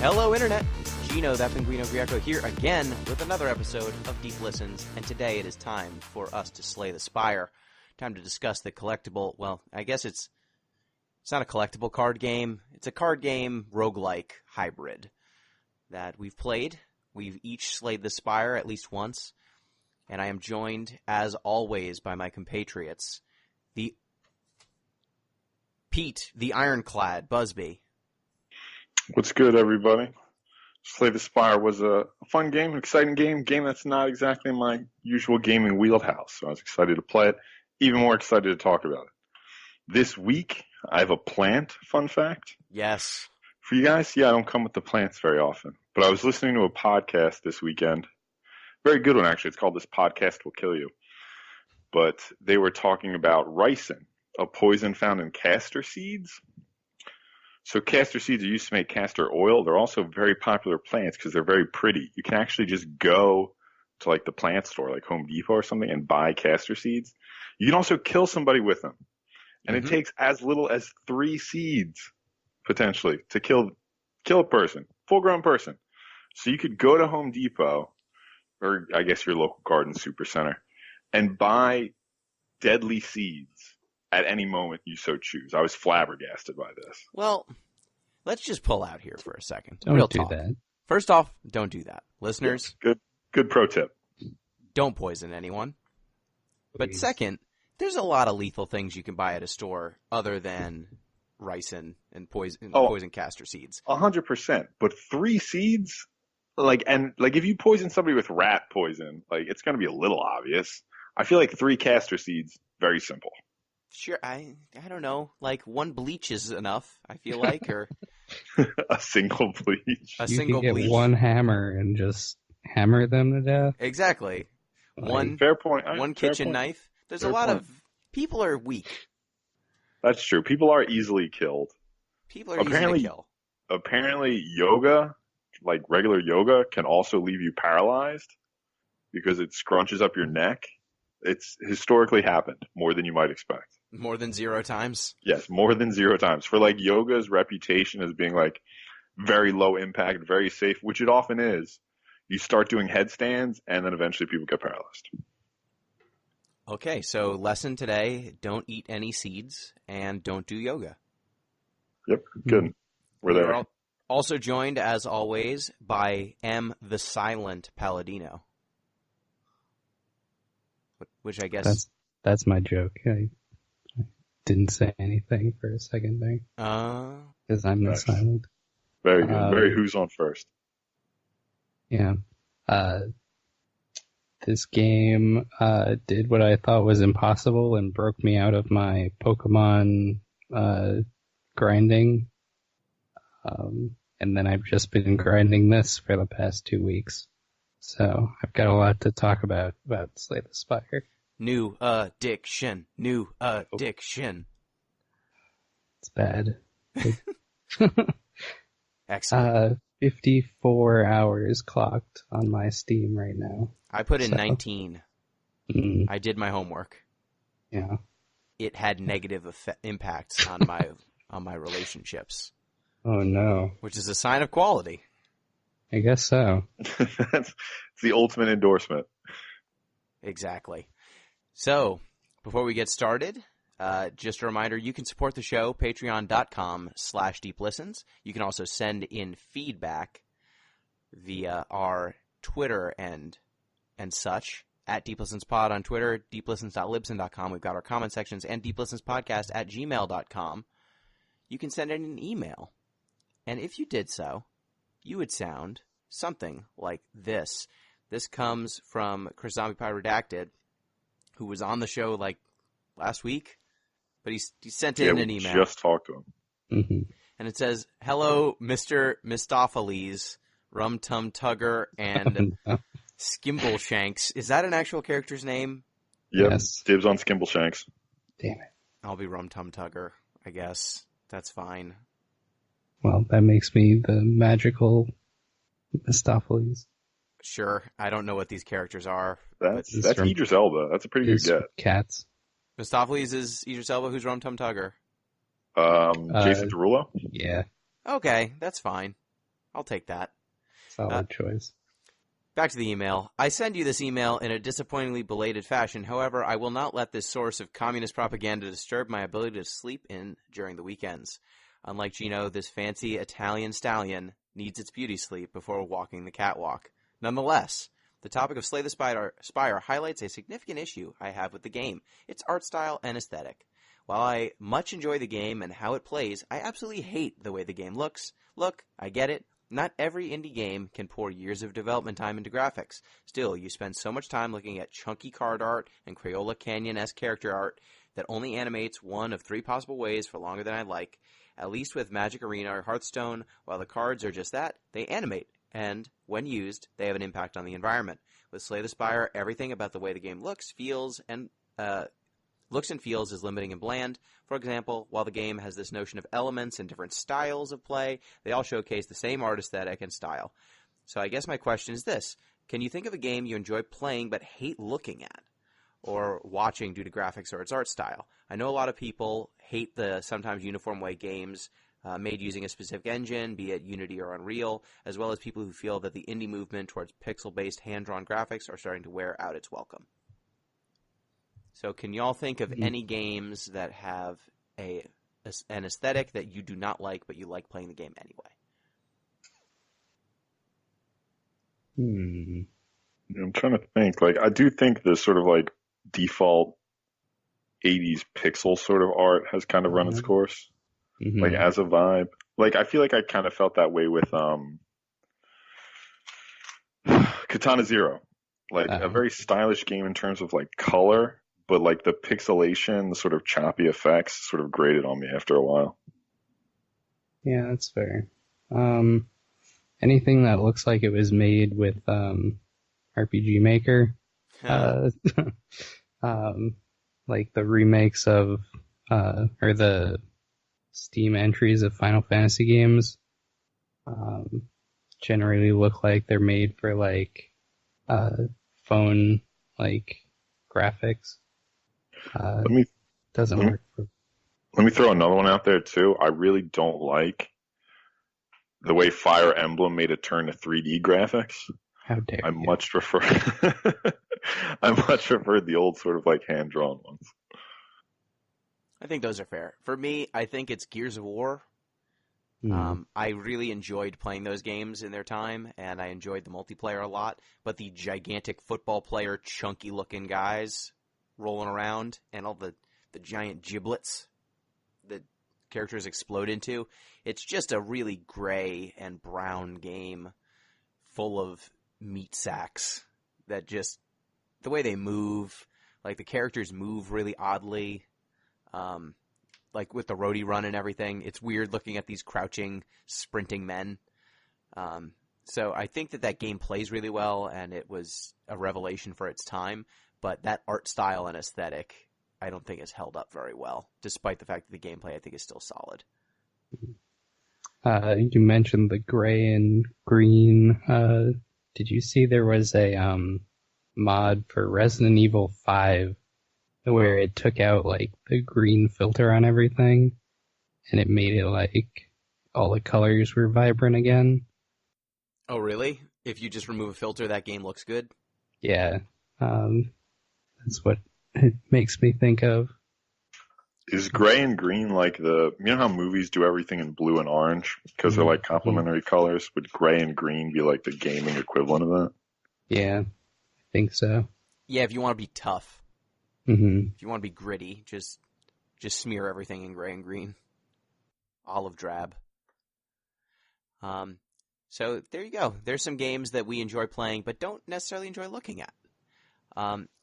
Hello, Internet. It's Gino, that Pinguino Greco, here again with another episode of Deep Listens, and today it is time for us to slay the Spire. Time to discuss the collectible, well, I guess it's not a collectible card game. It's a card game roguelike hybrid that we've played. We've each slayed the Spire at least once, and I am joined, as always, by my compatriots, Pete, the Ironclad Busby. What's good, everybody? Slay the Spire was a fun game, an exciting game that's not exactly in my usual gaming wheelhouse, so I was excited to play it, even more excited to talk about it. This week, I have a plant fun fact. Yes. For you guys, I don't come with the plants very often, but I was listening to a podcast this weekend. Very good one, actually. It's called This Podcast Will Kill You. But they were talking about ricin, a poison found in castor seeds. So castor seeds are used to make castor oil. They're also very popular plants because they're very pretty. You can actually just go to like the plant store, like Home Depot or something, and buy castor seeds. You can also kill somebody with them. And it takes as little as 3 seeds, potentially, to kill a person, full-grown person. So you could go to Home Depot, or I guess your local garden super center, and buy deadly seeds at any moment you so choose. I was flabbergasted by this. Well, let's just pull out here for a second. Don't Real do talk. that. First off, don't do that. Listeners, Good pro tip. don't poison anyone. But Please. second, there's a lot of lethal things you can buy at a store other than ricin and poison castor seeds. 100%. But 3 seeds, if you poison somebody with rat poison, it's going to be a little obvious. I feel like 3 castor seeds, very simple. Sure, I don't know. Like 1 bleach is enough, I feel like, or A single bleach. a You single can get bleach. one hammer and just hammer them to death. Exactly. One Fair point. one Fair kitchen point. knife. There's Fair a lot point. of people are weak. That's true. People are easily killed. People are easy to kill. Apparently, yoga, like regular yoga, can also leave you paralyzed because it scrunches up your neck. It's historically happened more than you might expect. More than 0 times. Yes, more than 0 times. For yoga's reputation as being very low impact, very safe, which it often is. You start doing headstands and then eventually people get paralyzed. Okay, so lesson today, don't eat any seeds and don't do yoga. Yep, good. We're there. We're also joined, as always, by M. the Silent Palladino. Which I guess... That's my joke. I didn't say anything for a second there because I'm Nice. the silent. Very good. Very who's on first. Yeah. This game did what I thought was impossible and broke me out of my Pokemon grinding. And then I've just been grinding this for the past 2 weeks. So I've got a lot to talk about Slay the Spire. New addiction. New addiction. It's bad. Excellent. 54 hours clocked on my Steam right now. I put in so- 19. I did my homework. Yeah. It had negative impacts on my relationships, Oh no. which is a sign of quality. I guess so. It's the ultimate endorsement. Exactly. So, before we get started, just a reminder, you can support the show, patreon.com/deeplistens. You can also send in feedback via our Twitter and such, at deeplistenspod on Twitter, deeplistens.libsyn.com. We've got our comment sections, and deeplistenspodcast@gmail.com. You can send in an email. And if you did so, you would sound something like this. This comes from Chris Zombie Pie Redacted, who was on the show last week, but he sent in an email. Just talked to him. Mm-hmm. And it says, "Hello, Mr. Mistopheles, Rum Tum Tugger, and Skimbleshanks." Is that an actual character's name? Yep. Yes. Dibs on Skimbleshanks. Damn it. I'll be Rum Tum Tugger, I guess. That's fine. Well, that makes me the magical Mistopheles. Sure, I don't know what these characters are. That's from- Idris Elba. That's a pretty good His get. cats. Mistopheles is Idris Elba, who's Rum Tum Tugger. Jason Derulo? Yeah. Okay, that's fine. I'll take that. Solid choice. Back to the email. I send you this email in a disappointingly belated fashion. However, I will not let this source of communist propaganda disturb my ability to sleep in during the weekends. Unlike Gino, this fancy Italian stallion needs its beauty sleep before walking the catwalk. Nonetheless, the topic of Slay the Spire highlights a significant issue I have with the game, its art style and aesthetic. While I much enjoy the game and how it plays, I absolutely hate the way the game looks. Look, I get it. Not every indie game can pour years of development time into graphics. Still, you spend so much time looking at chunky card art and Crayola Canyon-esque character art that only animates one of 3 possible ways for longer than I like. At least with Magic Arena or Hearthstone, while the cards are just that, they animate, and, when used, they have an impact on the environment. With Slay the Spire, everything about the way the game looks and feels is limiting and bland. For example, while the game has this notion of elements and different styles of play, they all showcase the same art aesthetic and style. So I guess my question is this. Can you think of a game you enjoy playing but hate looking at or watching due to graphics or its art style? I know a lot of people hate the sometimes uniform way games made using a specific engine, be it Unity or Unreal, as well as people who feel that the indie movement towards pixel-based hand-drawn graphics are starting to wear out its welcome. So can y'all think of any games that have an aesthetic that you do not like, but you like playing the game anyway? I'm trying to think. Like, I do think the sort of like default 80s pixel sort of art has kind of run its course. Like as a vibe. Like I feel like I kind of felt that way with Katana Zero. Like a very stylish game in terms of like color, but like the pixelation, the sort of choppy effects sort of grated on me after a while. Yeah, that's fair. Anything that looks like it was made with RPG Maker, like the remakes of or the Steam entries of Final Fantasy games, generally look like they're made for like phone like graphics. Doesn't work. Let me throw another one out there too. I really don't like the way Fire Emblem made a turn to 3D graphics. How dare you? I much prefer the old sort of like hand drawn ones. I think those are fair. For me, I think it's Gears of War. I really enjoyed playing those games in their time, and I enjoyed the multiplayer a lot. But the gigantic football player, chunky-looking guys rolling around, and all the giant giblets that characters explode into, it's just a really gray and brown game full of meat sacks that just, the way they move, like the characters move really oddly. Like with the roadie run and everything, it's weird looking at these crouching, sprinting men. So I think that game plays really well, and it was a revelation for its time. But that art style and aesthetic, I don't think is held up very well, despite the fact that the gameplay I think is still solid. You mentioned the gray and green. Did you see there was a mod for Resident Evil 5 where it took out like the green filter on everything and it made it like all the colors were vibrant again? Oh, really? If you just remove a filter, that game looks good? Yeah. That's what it makes me think of. Is gray and green like you know how movies do everything in blue and orange because they're like complementary colors? Would gray and green be like the gaming equivalent of that? Yeah, I think so. Yeah, if you want to be tough. If you want to be gritty, just smear everything in gray and green. Olive drab. So there you go. There's some games that we enjoy playing but don't necessarily enjoy looking at.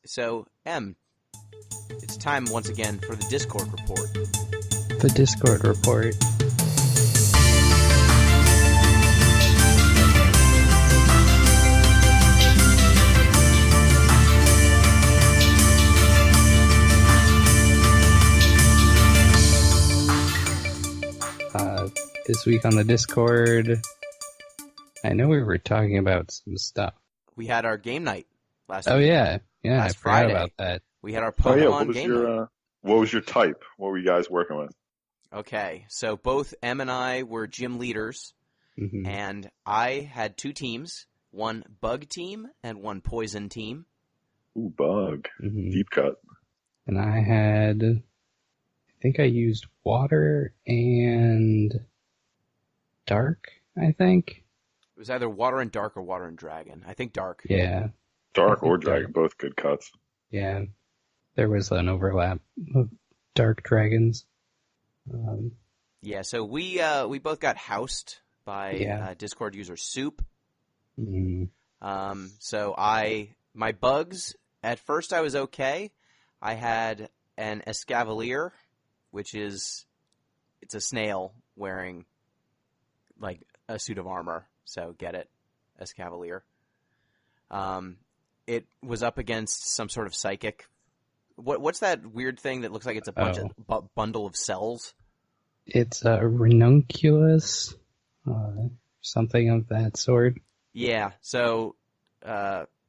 So, Em, it's time once again for the Discord report. The Discord report. This week on the Discord, I know we were talking about some stuff. We had our game night last week. Yeah, last Friday. About that. We had our Pokemon game night. What was your type? What were you guys working with? Okay, so both Em and I were gym leaders, And I had two teams, one bug team and one poison team. Ooh, bug. Deep cut. And I think I used water and dark, I think. It was either water and dark or water and dragon. I think dark. Yeah. Dark or dragon, both good cuts. Yeah. There was an overlap of dark dragons. Yeah, so we both got housed by Discord user Soup. So my bugs, at first I was okay. I had an Escavalier, which it's a snail wearing like a suit of armor. So get it, Escavalier. It was up against some sort of psychic. What's that weird thing that looks like it's a bunch of bundle of cells? It's a ranunculus, something of that sort. Yeah, so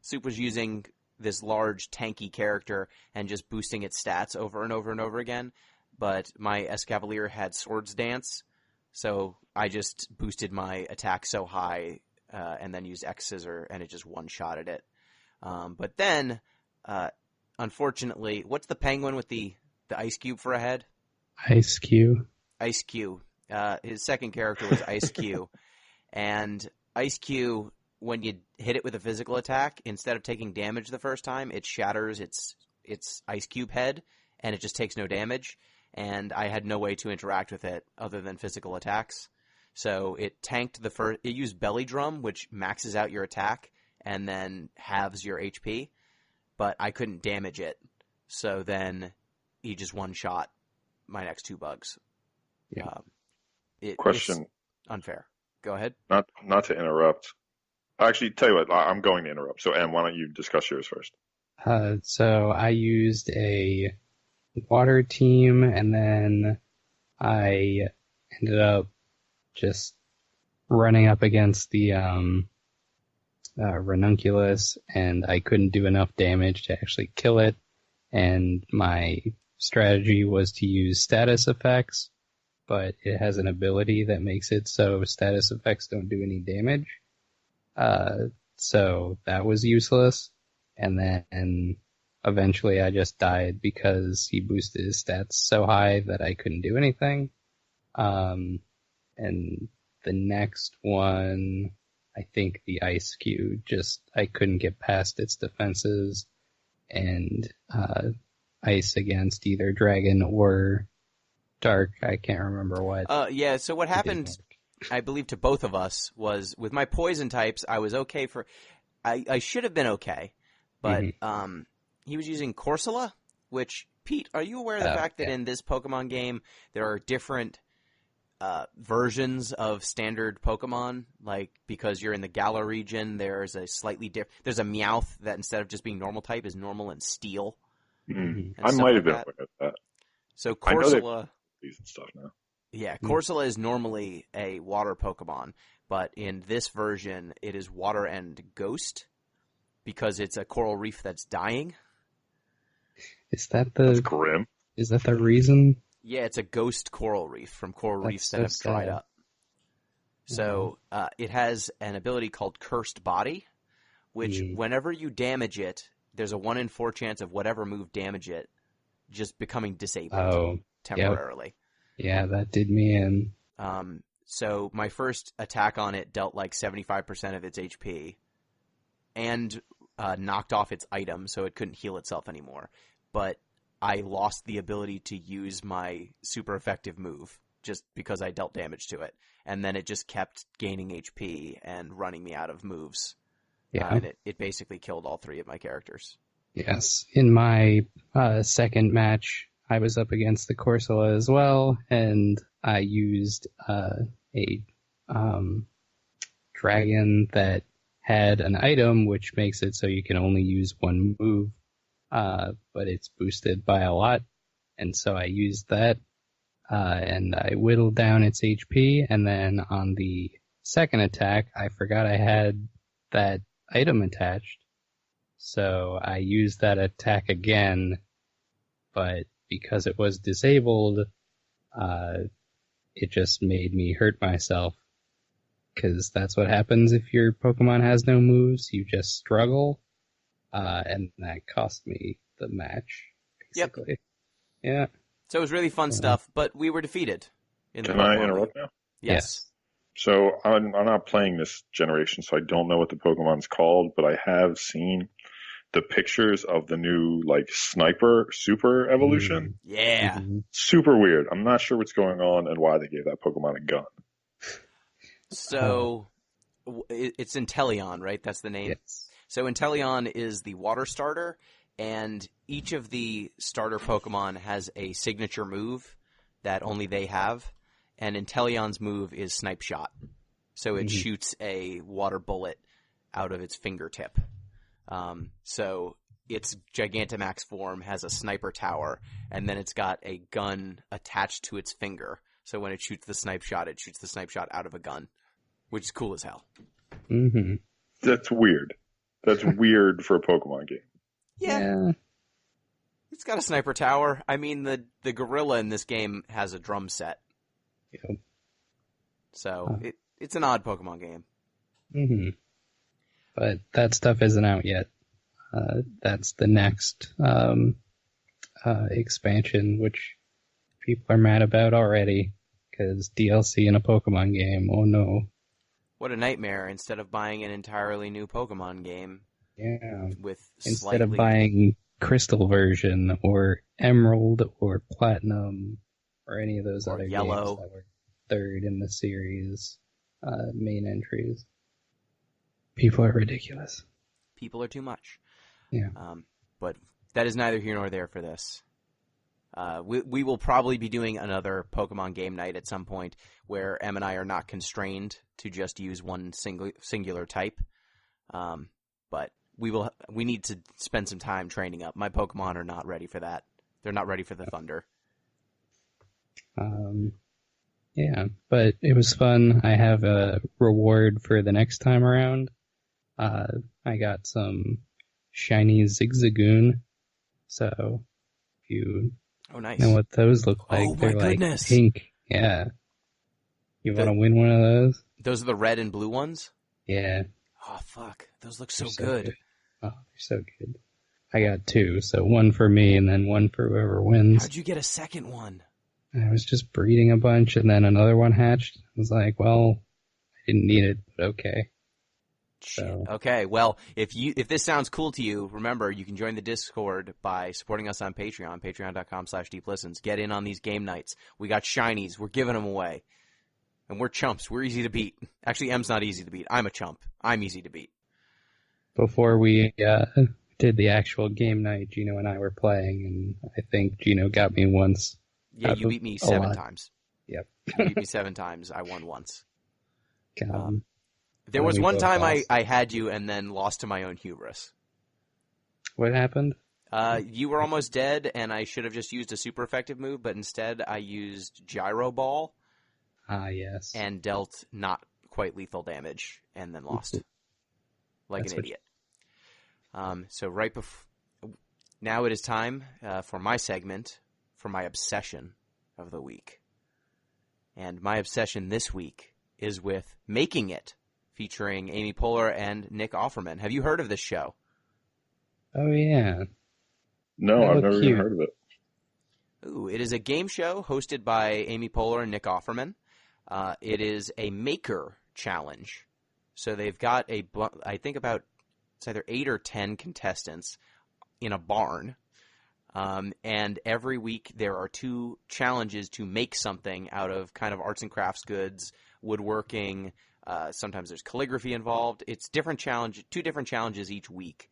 Soup was using this large, tanky character and just boosting its stats over and over and over again. But my Escavalier had Swords Dance, so I just boosted my attack so high and then used X Scissor, and it just one-shotted it. But then, unfortunately, what's the penguin with the ice cube for a head? Ice Cube. Ice Q. His second character was Ice Q. And Ice Q, when you hit it with a physical attack, instead of taking damage the first time, it shatters its Ice Cube head, and it just takes no damage. And I had no way to interact with it other than physical attacks. So it tanked the first. It used Belly Drum, which maxes out your attack and then halves your HP. But I couldn't damage it. So then he just one-shot my next two bugs. Yeah. Question. It's unfair. Go ahead. Not to interrupt. Actually, tell you what, I'm going to interrupt. So, Em, why don't you discuss yours first? So I used a water team, and then I ended up just running up against the ranunculus, and I couldn't do enough damage to actually kill it. And my strategy was to use status effects, but it has an ability that makes it so status effects don't do any damage. So that was useless. And then eventually I just died because he boosted his stats so high that I couldn't do anything. And the next one, I think the Ice Cube, I couldn't get past its defenses, and ice against either dragon or dark. I can't remember what. Yeah, so what happened, I believe, to both of us was with my poison types, I was okay for... I should have been okay, but he was using Corsola, which, Pete, are you aware of the fact that in this Pokemon game there are different versions of standard Pokemon? Like, because you're in the Galar region, there's a slightly different... There's a Meowth that instead of just being normal type is normal and steel. I might have been aware of that. So Corsola... These and stuff now. Yeah, Corsola is normally a water Pokemon, but in this version, it is water and ghost because it's a coral reef that's dying. That's grim. Is that the reason? Yeah, it's a ghost coral reef from coral reefs that have dried up. So it has an ability called Cursed Body, which whenever you damage it, there's a 1 in 4 chance of whatever move damage it just becoming disabled temporarily. Yep. Yeah, that did me in. So my first attack on it dealt like 75% of its HP and knocked off its item so it couldn't heal itself anymore. But I lost the ability to use my super effective move just because I dealt damage to it. And then it just kept gaining HP and running me out of moves. Yeah. And it basically killed all 3 of my characters. Yes. In my second match, I was up against the Corsola as well, and I used a dragon that had an item which makes it so you can only use one move, but it's boosted by a lot, and so I used that, and I whittled down its HP, and then on the second attack, I forgot I had that item attached, so I used that attack again, but because it was disabled, it just made me hurt myself because that's what happens if your Pokemon has no moves. You just struggle, and that cost me the match, basically. Yep. Yeah. So it was really fun stuff, but we were defeated. Can I interrupt now? Yes. So I'm not playing this generation, so I don't know what the Pokemon's called, but I have seen the pictures of the new Sniper Super evolution. Yeah. Super weird. I'm not sure what's going on and why they gave that Pokemon a gun. So it's Inteleon, right? That's the name? Yes. So Inteleon is the water starter, and each of the starter Pokemon has a signature move that only they have, and Inteleon's move is Snipe Shot. So it shoots a water bullet out of its fingertip. So its Gigantamax form has a sniper tower, and then it's got a gun attached to its finger. So when it shoots the Snipe Shot, it shoots the Snipe Shot out of a gun, which is cool as hell. Mm-hmm. That's weird. That's weird for a Pokemon game. Yeah. It's got a sniper tower. I mean, the gorilla in this game has a drum set. Yep. So it's an odd Pokemon game. Mm-hmm. But that stuff isn't out yet. That's the next expansion, which people are mad about already, because DLC in a Pokemon game, oh no. What a nightmare, instead of buying an entirely new Pokemon game. Yeah. slightly... Instead of buying Crystal version, or Emerald, or Platinum, or any of those or other Yellow. games that were third in the series main entries. People are ridiculous. People are too much. Yeah. But that is neither here nor there for this. We will probably be doing another Pokemon game night at some point where Em and I are not constrained to just use one singular type. But we need to spend some time training up. My Pokemon are not ready for that. They're not ready for the Thunder. Yeah, but it was fun. I have a reward for the next time around. I got some shiny Zigzagoon. So if you know what those look like, they're goodness. Like pink. Yeah. You want to win one of those? Those are the red and blue ones? Yeah. Oh, fuck. Those look so good. Oh, they're so good. I got two, so one for me and then one for whoever wins. How'd you get a second one? I was just breeding a bunch and then another one hatched. I was like, well, I didn't need it, but okay. Shit. So. Okay, well, if this sounds cool to you, remember, you can join the Discord by supporting us on Patreon, patreon.com/deeplistens. Get in on these game nights. We got shinies. We're giving them away. And we're chumps. We're easy to beat. Actually, M's not easy to beat. I'm a chump. I'm easy to beat. Before we did the actual game night, Gino and I were playing, and I think Gino got me once. Yeah, you beat me 7 times. Yep. You beat me 7 times. I won once. There When was we one both time lost. I had you and then lost to my own hubris. What happened? You were almost dead, and I should have just used a super effective move, but instead I used Gyro Ball. Yes. And dealt not quite lethal damage, and then lost. Like an idiot. So right before... Now it is time for my segment, for my obsession of the week. And my obsession this week is with Making It, featuring Amy Poehler and Nick Offerman. Have you heard of this show? Oh, yeah. No, I've never even heard of it. Ooh, it is a game show hosted by Amy Poehler and Nick Offerman. It is a maker challenge. So they've got I think about, it's either 8 or 10 contestants in a barn. And every week there are 2 challenges to make something out of kind of arts and crafts goods, woodworking. Sometimes there's calligraphy involved. It's 2 different challenges each week.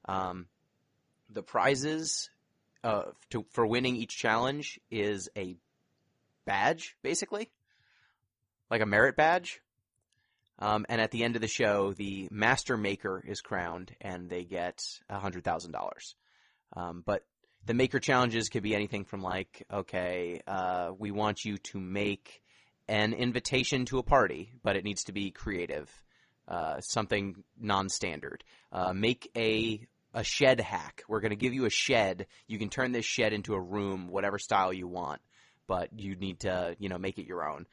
The prizes for winning each challenge is a badge, basically. Like a merit badge. And at the end of the show, the master maker is crowned, and they get $100,000. But the maker challenges could be anything from like, okay, we want you to make an invitation to a party, but it needs to be creative, something non-standard. Make a shed hack. We're going to give you a shed. You can turn this shed into a room, whatever style you want, but you need to, make it your own.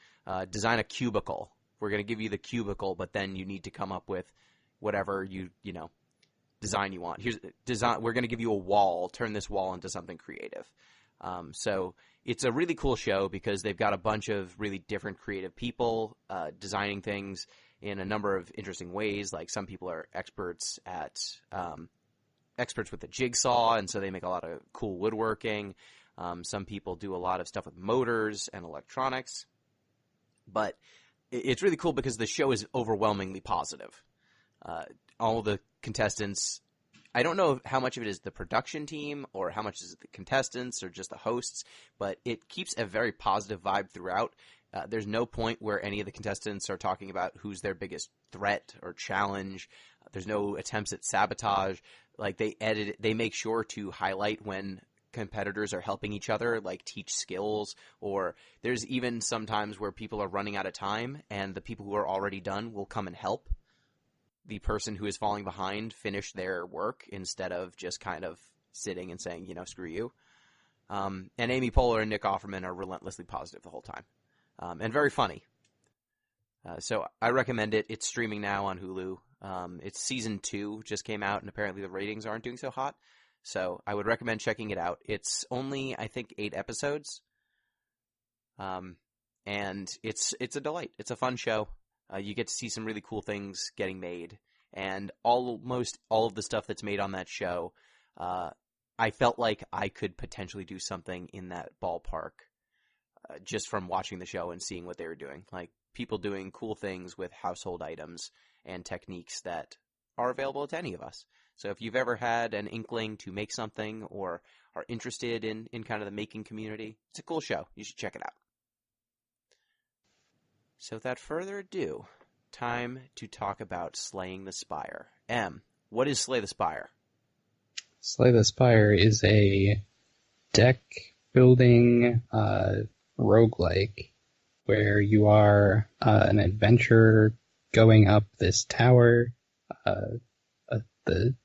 Design a cubicle. we're going to give you the cubicle, but then you need to come up with whatever design you want. Here's design. We're going to give you a wall. Turn this wall into something creative. So it's a really cool show because they've got a bunch of really different creative people designing things in a number of interesting ways. Like some people are experts with the jigsaw, and so they make a lot of cool woodworking. Some people do a lot of stuff with motors and electronics. But it's really cool because the show is overwhelmingly positive. All the contestants, I don't know how much of it is the production team or how much is it the contestants or just the hosts, but it keeps a very positive vibe throughout. There's no point where any of the contestants are talking about who's their biggest threat or challenge. There's no attempts at sabotage. Like they make sure to highlight when competitors are helping each other, like teach skills, or there's even sometimes where people are running out of time and the people who are already done will come and help the person who is falling behind finish their work instead of just kind of sitting and saying, screw you. And Amy Poehler and Nick Offerman are relentlessly positive the whole time. And very funny. So I recommend it. It's streaming now on Hulu. It's season 2 just came out, and apparently the ratings aren't doing so hot. So I would recommend checking it out. It's only, I think, 8 episodes. And it's a delight. It's a fun show. You get to see some really cool things getting made. And almost all of the stuff that's made on that show, I felt like I could potentially do something in that ballpark just from watching the show and seeing what they were doing. Like people doing cool things with household items and techniques that are available to any of us. So if you've ever had an inkling to make something or are interested in kind of the making community, it's a cool show. You should check it out. So without further ado, time to talk about Slaying the Spire. M, what is Slay the Spire? Slay the Spire is a deck building roguelike where you are an adventurer going up this tower, the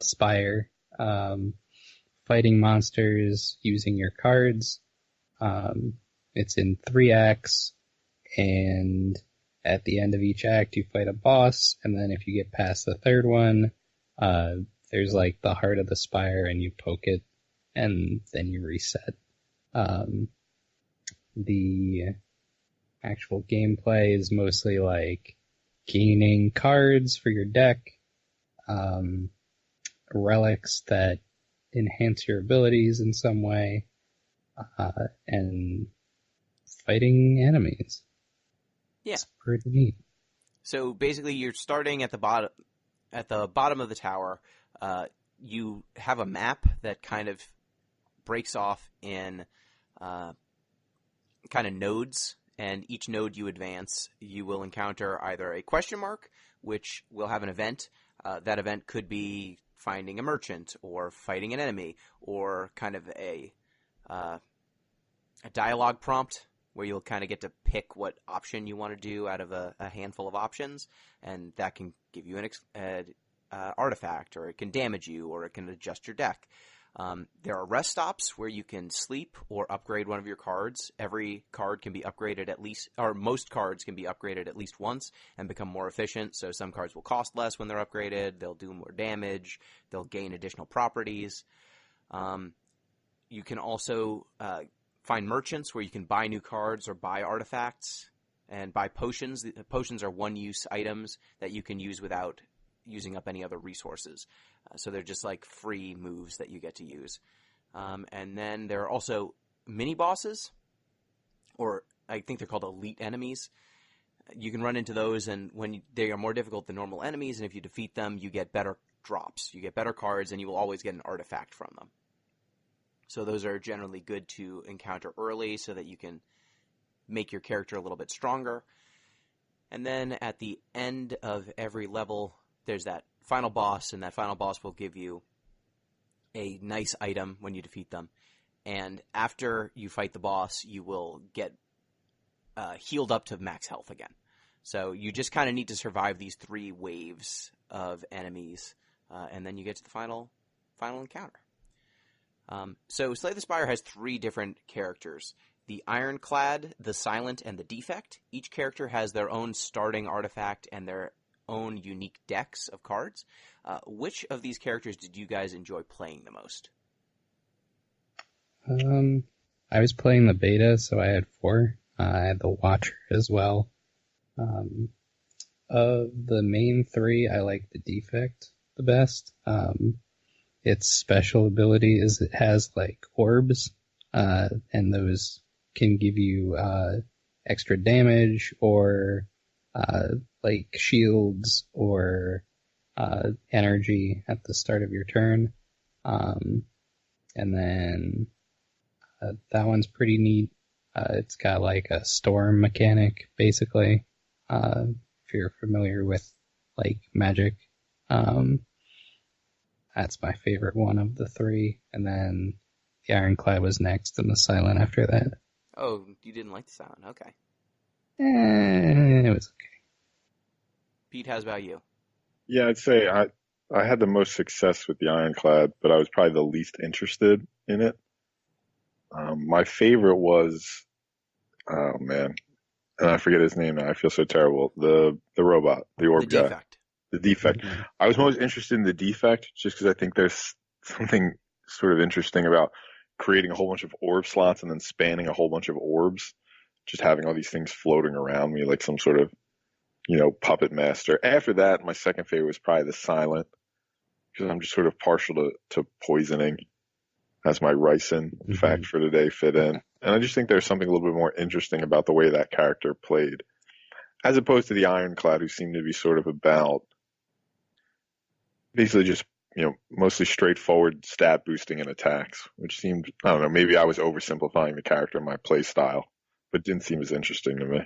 spire, fighting monsters using your cards. It's in 3 acts, and at the end of each act you fight a boss, and then if you get past the 3rd one, there's like the heart of the spire and you poke it and then you reset. The actual gameplay is mostly like gaining cards for your deck, relics that enhance your abilities in some way, and fighting enemies. Yeah. It's pretty neat. So basically you're starting at the bottom of the tower. You have a map that kind of breaks off in kind of nodes, and each node you advance, you will encounter either a question mark, which will have an event. That event could be finding a merchant or fighting an enemy, or kind of a dialogue prompt where you'll kind of get to pick what option you want to do out of a handful of options, and that can give you an artifact, or it can damage you, or it can adjust your deck. There are rest stops where you can sleep or upgrade one of your cards. Every card can be upgraded at least, or most cards can be upgraded at least once and become more efficient. So some cards will cost less when they're upgraded. They'll do more damage. They'll gain additional properties. You can also find merchants where you can buy new cards or buy artifacts and buy potions. Potions are one-use items that you can use without using up any other resources. So they're just like free moves that you get to use. And then there are also mini bosses, or I think they're called elite enemies. You can run into those, and they are more difficult than normal enemies, and if you defeat them, you get better drops. You get better cards, and you will always get an artifact from them. So those are generally good to encounter early so that you can make your character a little bit stronger. And then at the end of every level, there's that final boss, and that final boss will give you a nice item when you defeat them. And after you fight the boss, you will get healed up to max health again. So you just kind of need to survive these 3 waves of enemies, and then you get to the final encounter. So Slay the Spire has 3 different characters. the Ironclad, the Silent, and the Defect. Each character has their own starting artifact and their own unique decks of cards. Which of these characters did you guys enjoy playing the most? I was playing the beta, so I had 4. I had the Watcher as well. Of the main 3, I like the Defect the best. Its special ability is it has like orbs, and those can give you extra damage or like shields or energy at the start of your turn. And then that one's pretty neat. It's got like a storm mechanic, basically, if you're familiar with like Magic. That's my favorite one of the 3. And then the Ironclad was next and the Silent after that. Oh, you didn't like the Silent. Okay. It was okay. Pete, how's about you? Yeah, I'd say I had the most success with the Ironclad, but I was probably the least interested in it. My favorite was, oh man, and I forget his name now. I feel so terrible. The robot, the orb guy. Defect. The Defect. Mm-hmm. I was most interested in the Defect just because I think there's something sort of interesting about creating a whole bunch of orb slots and then spanning a whole bunch of orbs. Just having all these things floating around me like some sort of, puppet master. After that, my second favorite was probably the Silent because I'm just sort of partial to poisoning. As my Ryson fact for today fit in. And I just think there's something a little bit more interesting about the way that character played. As opposed to the Ironclad, who seemed to be sort of about basically just, mostly straightforward stat boosting and attacks, which seemed, I don't know, maybe I was oversimplifying the character in my play style, but didn't seem as interesting to me.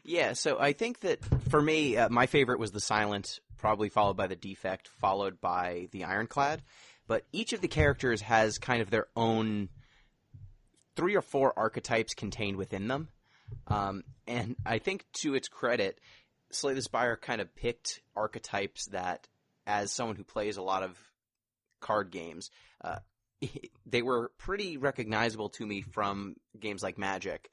Yeah, so I think that for me, my favorite was the Silent, probably followed by the Defect, followed by the Ironclad. But each of the characters has kind of their own 3 or 4 archetypes contained within them. And I think to its credit, Slay the Spire kind of picked archetypes that, as someone who plays a lot of card games, they were pretty recognizable to me from games like Magic.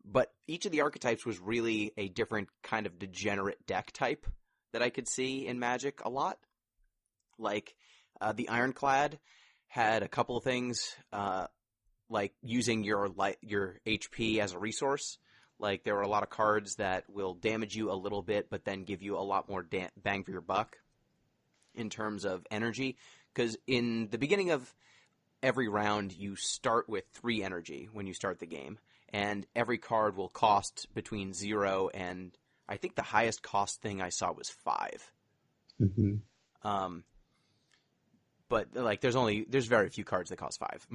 But each of the archetypes was really a different kind of degenerate deck type that I could see in Magic a lot. Like, the Ironclad had a couple of things, like using your HP as a resource. Like, there were a lot of cards that will damage you a little bit, but then give you a lot more bang for your buck in terms of energy. Because in the beginning of every round, you start with 3 energy when you start the game. And every card will cost between 0 and, I think the highest cost thing I saw was 5. Mm-hmm. But like, there's very few cards that cost 5.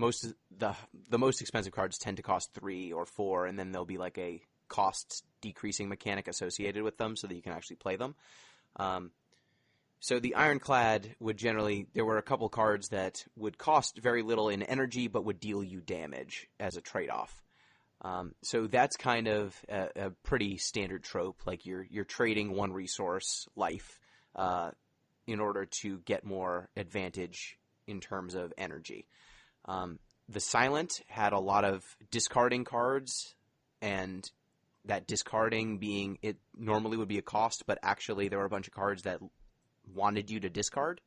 The most expensive cards tend to cost 3 or 4, and then there'll be like a cost decreasing mechanic associated with them, so that you can actually play them. So the Ironclad would generally, there were a couple cards that would cost very little in energy, but would deal you damage as a trade-off. So that's kind of a pretty standard trope. Like, you're trading one resource, life, in order to get more advantage in terms of energy. The Silent had a lot of discarding cards, and that discarding being, it normally would be a cost, but actually there were a bunch of cards that wanted you to discard.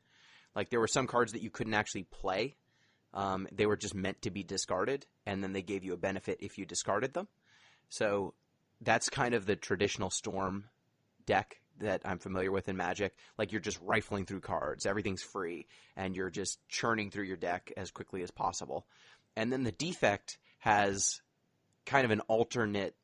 Like, there were some cards that you couldn't actually play. They were just meant to be discarded, and then they gave you a benefit if you discarded them. So that's kind of the traditional Storm deck that I'm familiar with in Magic. Like, you're just rifling through cards, everything's free, and you're just churning through your deck as quickly as possible. And then the Defect has kind of an alternate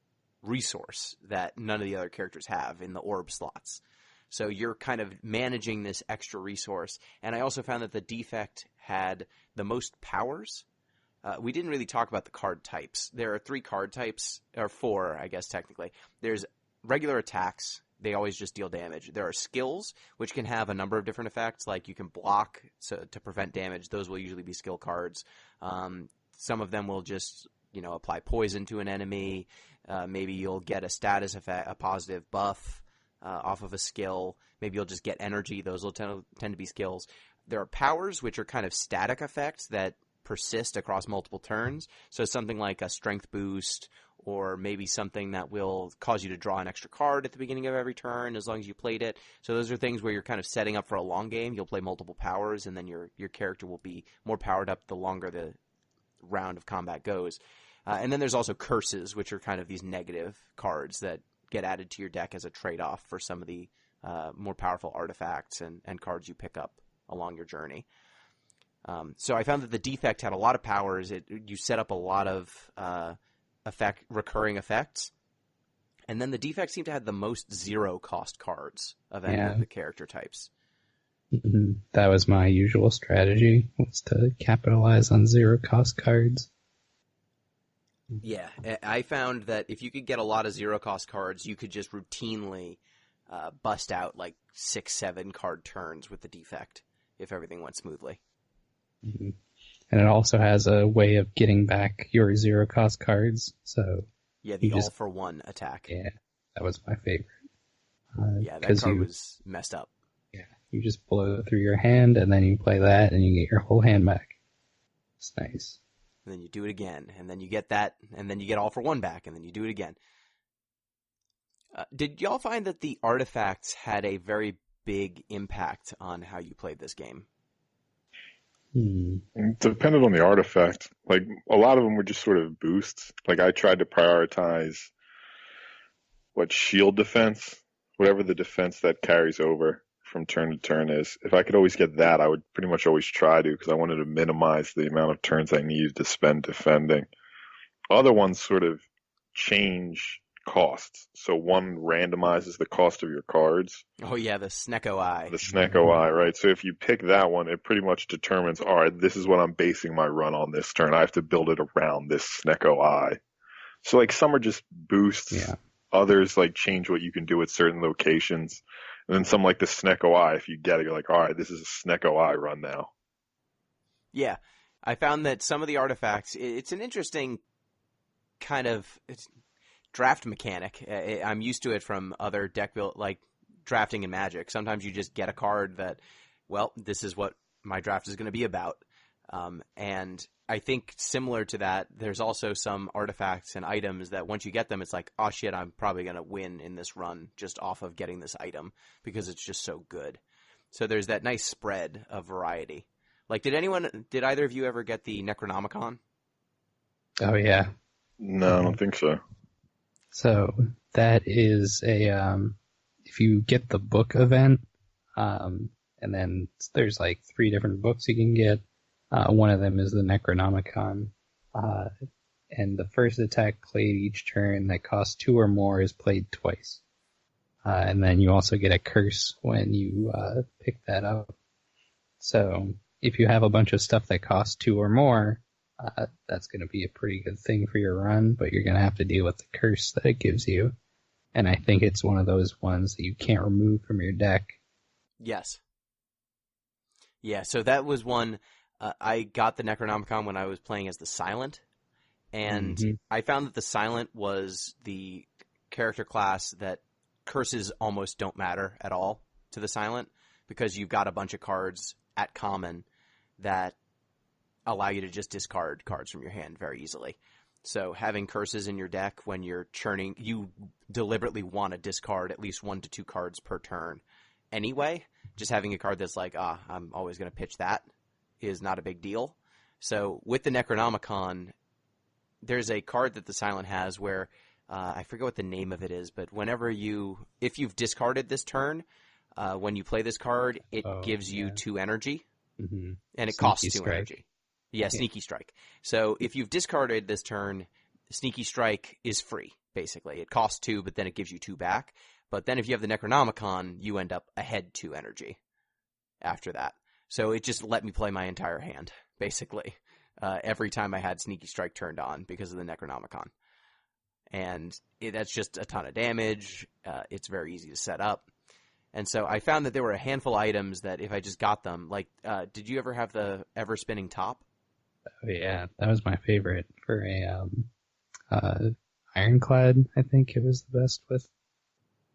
resource that none of the other characters have in the orb slots. So you're kind of managing this extra resource. And I also found that the Defect had the most powers. We didn't really talk about the card types. There are 3 card types, or 4, I guess, technically. There's regular attacks. They always just deal damage. There are skills, which can have a number of different effects, like you can block to prevent damage. Those will usually be skill cards. Some of them will just, apply poison to an enemy. Maybe you'll get a status effect, a positive buff off of a skill. Maybe you'll just get energy. Those will tend to be skills. There are powers, which are kind of static effects that persist across multiple turns. So something like a strength boost, or maybe something that will cause you to draw an extra card at the beginning of every turn as long as you played it. So those are things where you're kind of setting up for a long game. You'll play multiple powers, and then your character will be more powered up the longer the round of combat goes. And then there's also curses, which are kind of these negative cards that get added to your deck as a trade-off for some of the more powerful artifacts and cards you pick up along your journey. So I found that the defect had a lot of powers. You set up a lot of recurring effects. And then the defect seemed to have the most zero-cost cards of any of the character types. Mm-hmm. That was my usual strategy, was to capitalize on zero-cost cards. Yeah, I found that if you could get a lot of zero-cost cards, you could just routinely bust out like 6-7 card turns with the defect if everything went smoothly. Mm-hmm. And it also has a way of getting back your zero-cost cards. So yeah, the all-for-one attack. Yeah, that was my favorite. Yeah, that card was messed up. Yeah, you just blow it through your hand, and then you play that, and you get your whole hand back. It's nice. And then you do it again, and then you get that, and then you get all for one back, and then you do it again. Did y'all find that the artifacts had a very big impact on how you played this game? It depended on the artifact. Like, a lot of them were just sort of boosts. Like, I tried to prioritize shield defense, whatever the defense that carries over from turn to turn is. If I could always get that, I would pretty much always try to, because I wanted to minimize the amount of turns I needed to spend defending. Other ones sort of change costs. So one randomizes the cost of your cards. Oh yeah, the Snecko Eye. The Snecko Eye, right? So if you pick that one, it pretty much determines, all right, this is what I'm basing my run on this turn. I have to build it around this Snecko Eye. So like some are just boosts. Yeah. Others like change what you can do at certain locations. And then some like the Snecko Eye, if you get it, you're like, all right, this is a Snecko Eye run now. Yeah. I found that some of the artifacts, it's an interesting kind of draft mechanic. I'm used to it from other deck build, like drafting in Magic. Sometimes you just get a card that, well, this is what my draft is going to be about. And I think similar to that, there's also some artifacts and items that once you get them, it's like, oh shit, I'm probably going to win in this run just off of getting this item because it's just so good. So there's that nice spread of variety. Like, did either of you ever get the Necronomicon? Oh yeah. No, I don't think so. So that is if you get the book event, and then there's like 3 different books you can get. One of them is the Necronomicon, and the first attack played each turn that costs 2 or more is played twice. And then you also get a curse when you pick that up. So if you have a bunch of stuff that costs 2 or more, that's going to be a pretty good thing for your run, but you're going to have to deal with the curse that it gives you. And I think it's one of those ones that you can't remove from your deck. Yes. Yeah, so that was one... I got the Necronomicon when I was playing as the Silent, and I found that the Silent was the character class that curses almost don't matter at all to the Silent, because you've got a bunch of cards at common that allow you to just discard cards from your hand very easily. So having curses in your deck when you're churning, you deliberately want to discard at least 1 to 2 cards per turn anyway. Just having a card that's like, I'm always going to pitch that is not a big deal. So with the Necronomicon, there's a card that the Silent has where, I forget what the name of it is, but if you've discarded this turn, when you play this card, it gives you 2 energy, and it costs 2 energy. Yeah, Sneaky Strike. So if you've discarded this turn, Sneaky Strike is free, basically. It costs 2, but then it gives you 2 back. But then if you have the Necronomicon, you end up ahead 2 energy after that. So it just let me play my entire hand, basically, every time I had Sneaky Strike turned on because of the Necronomicon. And that's just a ton of damage. It's very easy to set up. And so I found that there were a handful of items that if I just got them, like, did you ever have the Ever-Spinning Top? Oh yeah, that was my favorite for a Ironclad, I think it was the best with.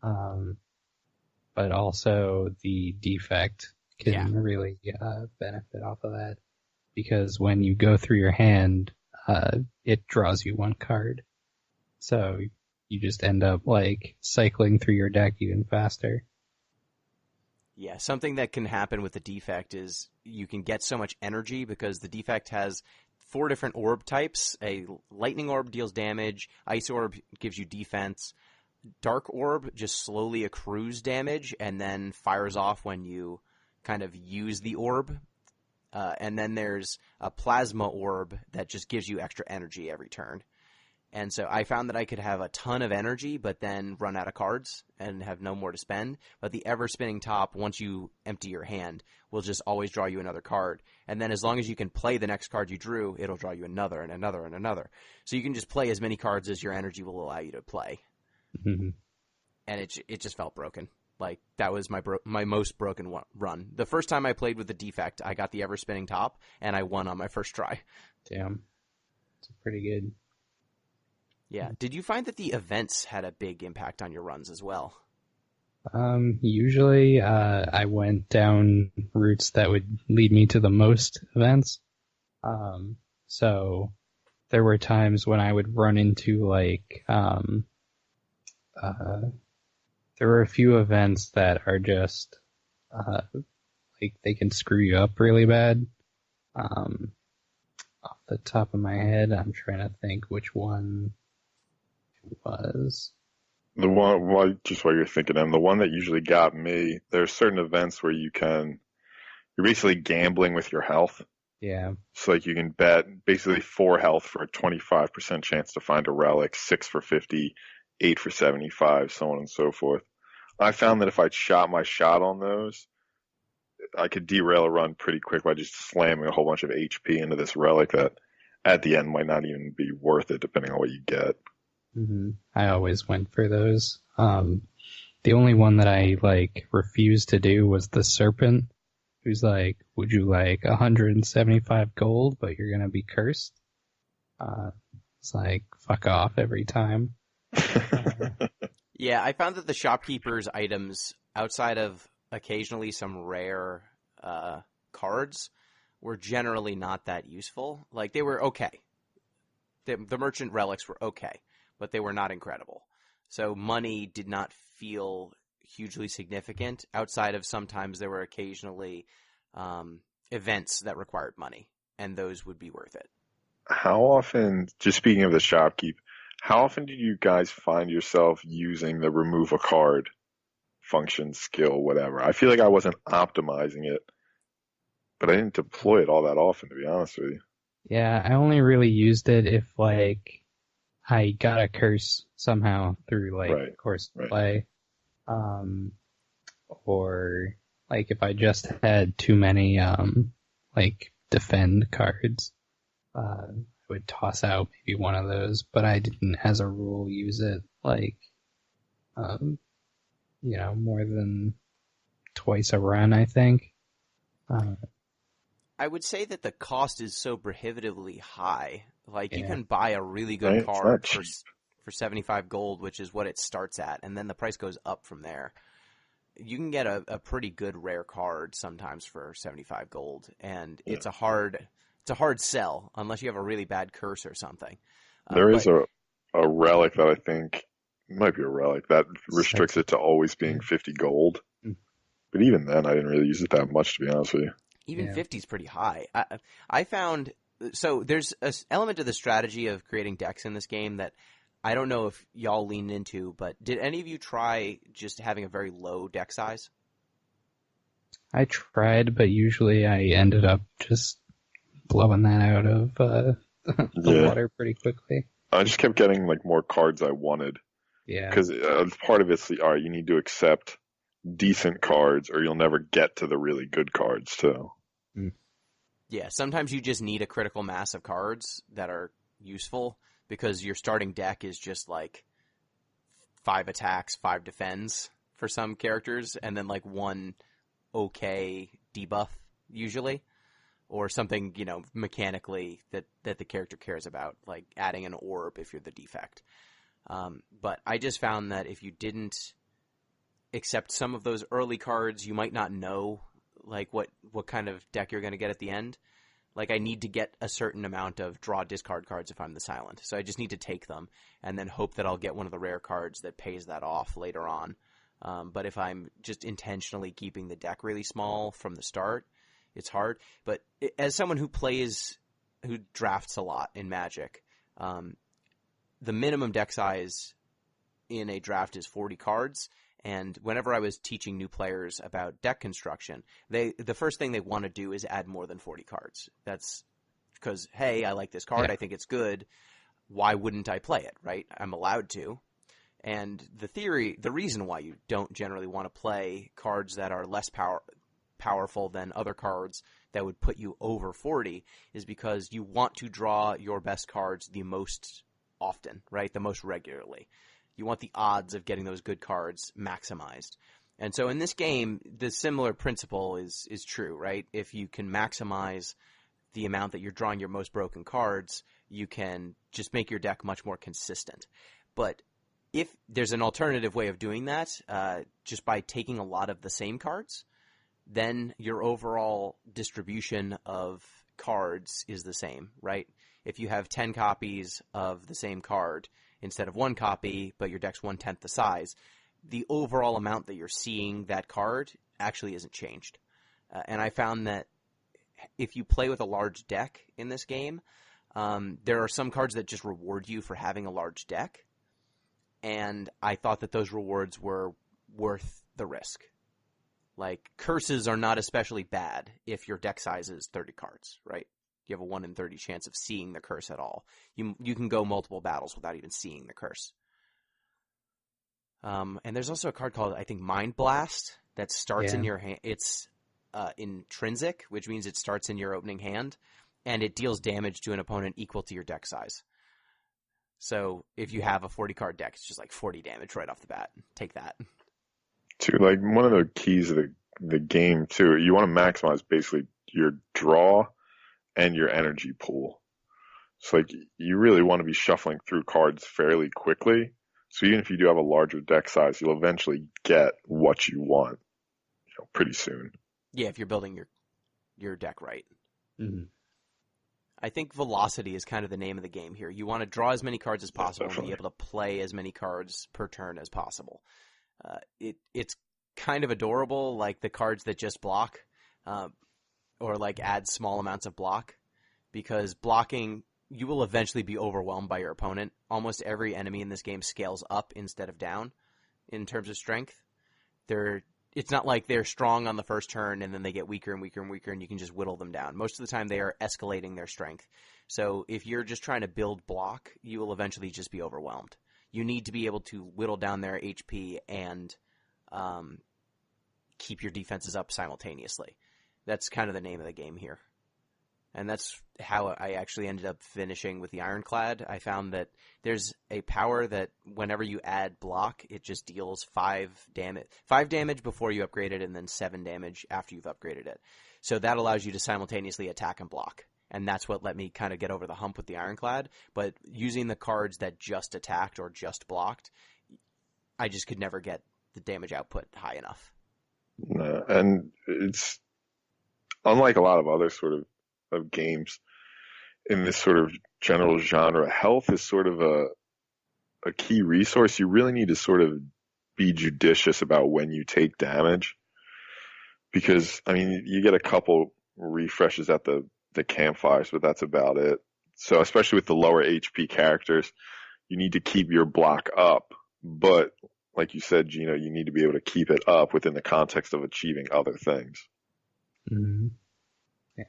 But also the Defect can really benefit off of that. because when you go through your hand, it draws you one card. So you just end up like cycling through your deck even faster. Yeah, something that can happen with the defect is you can get so much energy because the defect has 4 different orb types. A lightning orb deals damage, ice orb gives you defense, dark orb just slowly accrues damage and then fires off when you kind of use the orb. And then there's a plasma orb that just gives you extra energy every turn. And so I found that I could have a ton of energy, but then run out of cards and have no more to spend. But the ever-spinning top, once you empty your hand, will just always draw you another card. And then as long as you can play the next card you drew, it'll draw you another and another and another. So you can just play as many cards as your energy will allow you to play. Mm-hmm. And it just felt broken. Like, that was my most broken run. The first time I played with the defect, I got the ever-spinning top, and I won on my first try. Damn. It's pretty good. Yeah. Did you find that the events had a big impact on your runs as well? Usually, I went down routes that would lead me to the most events. So there were times when I would run into like, there were a few events that are just, like they can screw you up really bad. Off the top of my head, I'm trying to think which one it was. The one, just while you're thinking, and the one that usually got me, there's certain events where you're basically gambling with your health. Yeah. So like you can bet basically 4 health for a 25% chance to find a relic, 6 for 50, 8 for 75, so on and so forth. I found that if I'd shot my shot on those, I could derail a run pretty quick by just slamming a whole bunch of HP into this relic that at the end might not even be worth it depending on what you get. Mm-hmm. I always went for those. The only one that I like refused to do was the serpent, who's like, would you like 175 gold, but you're gonna be cursed? It's like, fuck off every time. Yeah, I found that the shopkeeper's items, outside of occasionally some rare cards, were generally not that useful. Like, they were okay. The merchant relics were okay, but they were not incredible. So money did not feel hugely significant, outside of sometimes there were occasionally events that required money, and those would be worth it. How often, just speaking of the shopkeep, how often did you guys find yourself using the remove a card function, skill, whatever? I feel like I wasn't optimizing it, but I didn't deploy it all that often, to be honest with you. Yeah, I only really used it if, like, I got a curse somehow through, like, course play. Or, like, if I just had too many, like, defend cards, I would toss out maybe one of those, but I didn't, as a rule, use it, like, more than twice a run, I think. I would say that the cost is so prohibitively high. Like, you Yeah. can buy a really good It's card not cheap. for 75 gold, which is what it starts at, and then the price goes up from there. You can get a pretty good rare card sometimes for 75 gold, and it's a hard sell unless you have a really bad curse or something. There is a relic that I think might be a relic that restricts it to always being 50 gold. But even then, I didn't really use it that much, to be honest with you. Even 50 is pretty high. I found, so there's an element of the strategy of creating decks in this game that I don't know if y'all leaned into, but did any of you try just having a very low deck size? I tried, but usually I ended up just blowing that out of the water pretty quickly. I just kept getting like more cards I wanted. Yeah. Because part of it's all right, you need to accept decent cards or you'll never get to the really good cards too. Yeah, sometimes you just need a critical mass of cards that are useful because your starting deck is just like 5 attacks, 5 defends for some characters, and then like 1 okay debuff usually, or something, mechanically that the character cares about, like adding an orb if you're the defect. But I just found that if you didn't accept some of those early cards, you might not know like what kind of deck you're going to get at the end. Like, I need to get a certain amount of draw discard cards if I'm the Silent. So I just need to take them and then hope that I'll get one of the rare cards that pays that off later on. But if I'm just intentionally keeping the deck really small from the start, it's hard. But as someone who drafts a lot in Magic, the minimum deck size in a draft is 40 cards. And whenever I was teaching new players about deck construction, the first thing they want to do is add more than 40 cards. That's because, hey, I like this card. Yeah. I think it's good. Why wouldn't I play it, right? I'm allowed to. And the reason why you don't generally want to play cards that are less powerful than other cards that would put you over 40 is because you want to draw your best cards the most often, right? The most regularly. You want the odds of getting those good cards maximized. And so in this game, the similar principle is true, right? If you can maximize the amount that you're drawing your most broken cards, you can just make your deck much more consistent. But if there's an alternative way of doing that, just by taking a lot of the same cards, then your overall distribution of cards is the same, right? If you have 10 copies of the same card instead of 1 copy, but your deck's 1/10 the size, the overall amount that you're seeing that card actually isn't changed. And I found that if you play with a large deck in this game, there are some cards that just reward you for having a large deck. And I thought that those rewards were worth the risk. Like, curses are not especially bad if your deck size is 30 cards, right? You have a 1 in 30 chance of seeing the curse at all. You can go multiple battles without even seeing the curse. And there's also a card called, I think, Mind Blast that starts in your hand. It's intrinsic, which means it starts in your opening hand, and it deals damage to an opponent equal to your deck size. So if you have a 40-card deck, it's just like 40 damage right off the bat. Take that. Too, like, one of the keys of the game, too, you want to maximize basically your draw and your energy pool. So, like, you really want to be shuffling through cards fairly quickly. So even if you do have a larger deck size, you'll eventually get what you want, pretty soon. Yeah, if you're building your deck right. Mm-hmm. I think velocity is kind of the name of the game here. You want to draw as many cards as possible and be able to play as many cards per turn as possible. It's kind of adorable, like the cards that just block, or like add small amounts of block, because blocking, you will eventually be overwhelmed by your opponent. Almost every enemy in this game scales up instead of down in terms of strength. It's not like they're strong on the first turn and then they get weaker and weaker and weaker and you can just whittle them down. Most of the time they are escalating their strength. So if you're just trying to build block, you will eventually just be overwhelmed. You need to be able to whittle down their HP and keep your defenses up simultaneously. That's kind of the name of the game here. And that's how I actually ended up finishing with the Ironclad. I found that there's a power that whenever you add block, it just deals 5 damage. 5 damage before you upgrade it, and then 7 damage after you've upgraded it. So that allows you to simultaneously attack and block. And that's what let me kind of get over the hump with the Ironclad. But using the cards that just attacked or just blocked, I just could never get the damage output high enough. No, and it's unlike a lot of other sort of games in this sort of general genre. Health is sort of a key resource. You really need to sort of be judicious about when you take damage, because I mean you get a couple refreshes at the campfires, but that's about it. So especially with the lower HP characters, you need to keep your block up, but like you said, Gino, you need to be able to keep it up within the context of achieving other things. Mm-hmm. Yeah.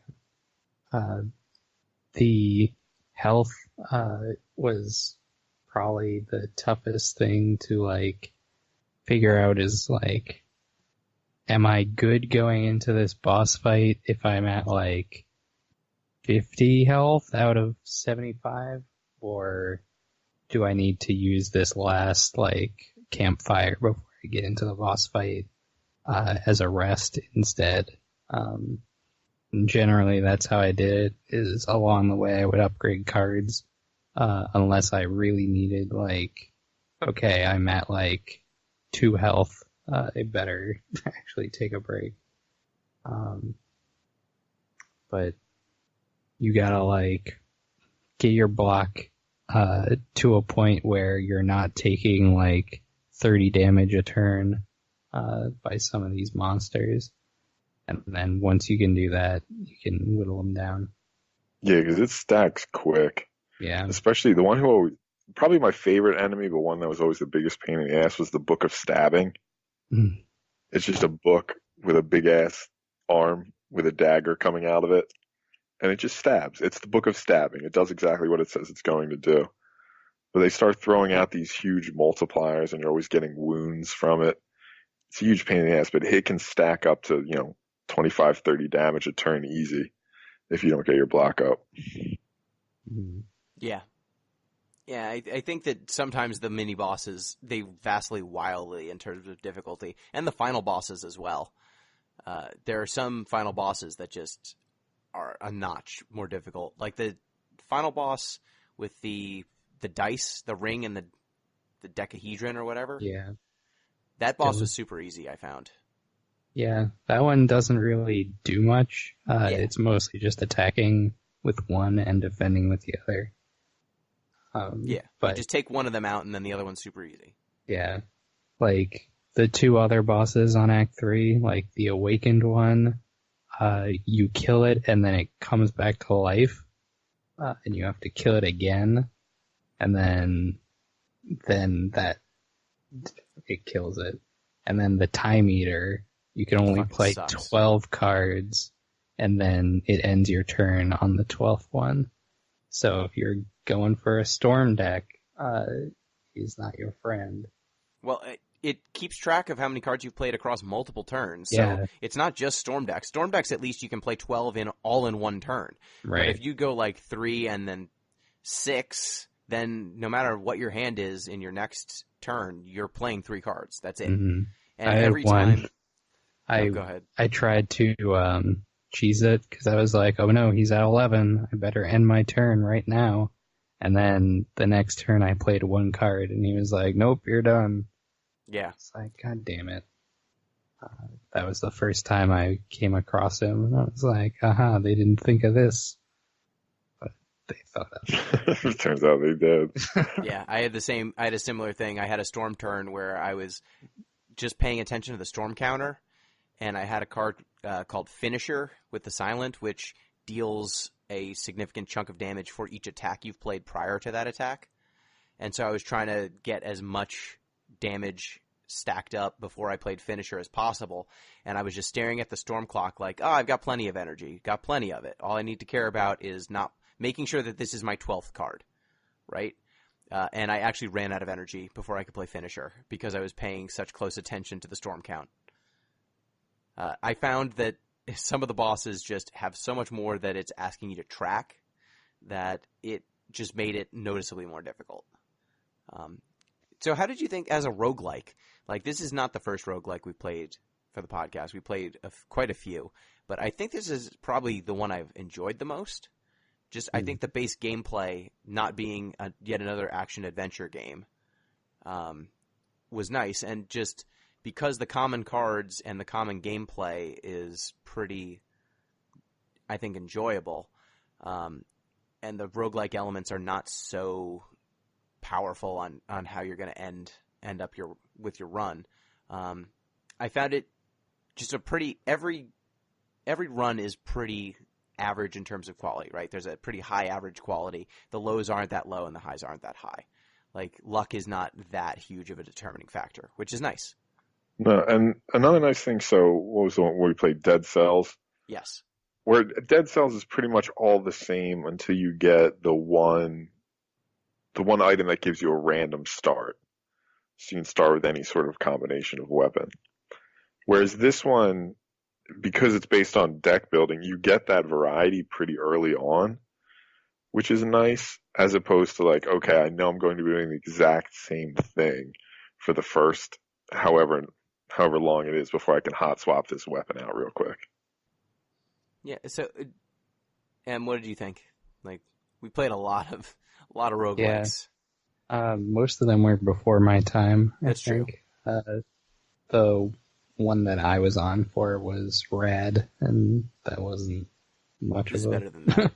The health was probably the toughest thing to like figure out. Is like, am I good going into this boss fight if I'm at like 50 health out of 75, or do I need to use this last like campfire before I get into the boss fight as a rest instead? Generally, that's how I did it, is along the way I would upgrade cards, unless I really needed, like, okay, I'm at, like, 2 health, I better actually take a break. But, you gotta like get your block to a point where you're not taking like 30 damage a turn by some of these monsters. And then once you can do that, you can whittle them down. Yeah, because it stacks quick. Yeah. Especially the one who always, probably my favorite enemy, but one that was always the biggest pain in the ass was the Book of Stabbing. Mm. It's just a book with a big ass arm with a dagger coming out of it. And it just stabs. It's the Book of Stabbing. It does exactly what it says it's going to do. But they start throwing out these huge multipliers and you're always getting wounds from it. It's a huge pain in the ass, but it can stack up to, 25, 30 damage a turn easy if you don't get your block up. Yeah. Yeah, I think that sometimes the mini bosses, they vastly wildly in terms of difficulty, and the final bosses as well. There are some final bosses that just are a notch more difficult. Like the final boss with the dice, the ring, and the decahedron or whatever. Yeah. That boss was super easy, I found. Yeah, that one doesn't really do much. It's mostly just attacking with one and defending with the other. But you just take one of them out and then the other one's super easy. Yeah, like the two other bosses on Act 3, like the Awakened one, you kill it and then it comes back to life, and you have to kill it again, and then that it kills it. And then the Time Eater, you can only play 12 cards, and then it ends your turn on the 12th one. So if you're going for a Storm deck, he's not your friend. Well, it keeps track of how many cards you've played across multiple turns. Yeah. So it's not just Storm decks. Storm decks, at least you can play 12 all in one turn. Right. But if you go like 3 and then 6, then no matter what your hand is in your next turn, you're playing 3 cards. That's it. Mm-hmm. And I had every one. time... go ahead. I tried to cheese it because I was like, oh no, he's at 11. I better end my turn right now. And then the next turn I played 1 card and he was like, nope, you're done. Yeah. It's like, god damn it. That was the first time I came across him and I was like, aha, they didn't think of this. But they thought of it. It turns out they did. Yeah, I had a similar thing. I had a Storm turn where I was just paying attention to the Storm counter, and I had a card called Finisher with the Silent, which deals a significant chunk of damage for each attack you've played prior to that attack. And so I was trying to get as much damage stacked up before I played Finisher as possible. And I was just staring at the Storm clock like, oh, I've got plenty of energy, got plenty of it. All I need to care about is not making sure that this is my 12th card, right? And I actually ran out of energy before I could play Finisher because I was paying such close attention to the Storm count. I found that some of the bosses just have so much more that it's asking you to track that it just made it noticeably more difficult. So how did you think as a roguelike? Like, this is not the first roguelike we played for the podcast. We played quite a few. But I think this is probably the one I've enjoyed the most. I think the base gameplay, not being yet another action-adventure game, was nice. And just because the common cards and the common gameplay is pretty, I think, enjoyable, and the roguelike elements are not so powerful on how you're going to end up with your run. I found it just a pretty every run is pretty average in terms of quality, right? There's a pretty high average quality. The lows aren't that low and the highs aren't that high. Like, luck is not that huge of a determining factor, which is nice. No, and another nice thing, so what was the one where we played Dead Cells? Yes. Where Dead Cells is pretty much all the same until you get the one item that gives you a random start. So you can start with any sort of combination of weapon. Whereas this one, because it's based on deck building, you get that variety pretty early on, which is nice, as opposed to like, okay, I know I'm going to be doing the exact same thing for the first however long it is before I can hot swap this weapon out real quick. Yeah, so, and what did you think? Like, we played a lot of roguelikes. Yeah. Most of them were before my time, That's I think. True. The one that I was on for was Rad, and that wasn't much It's of a... better than that.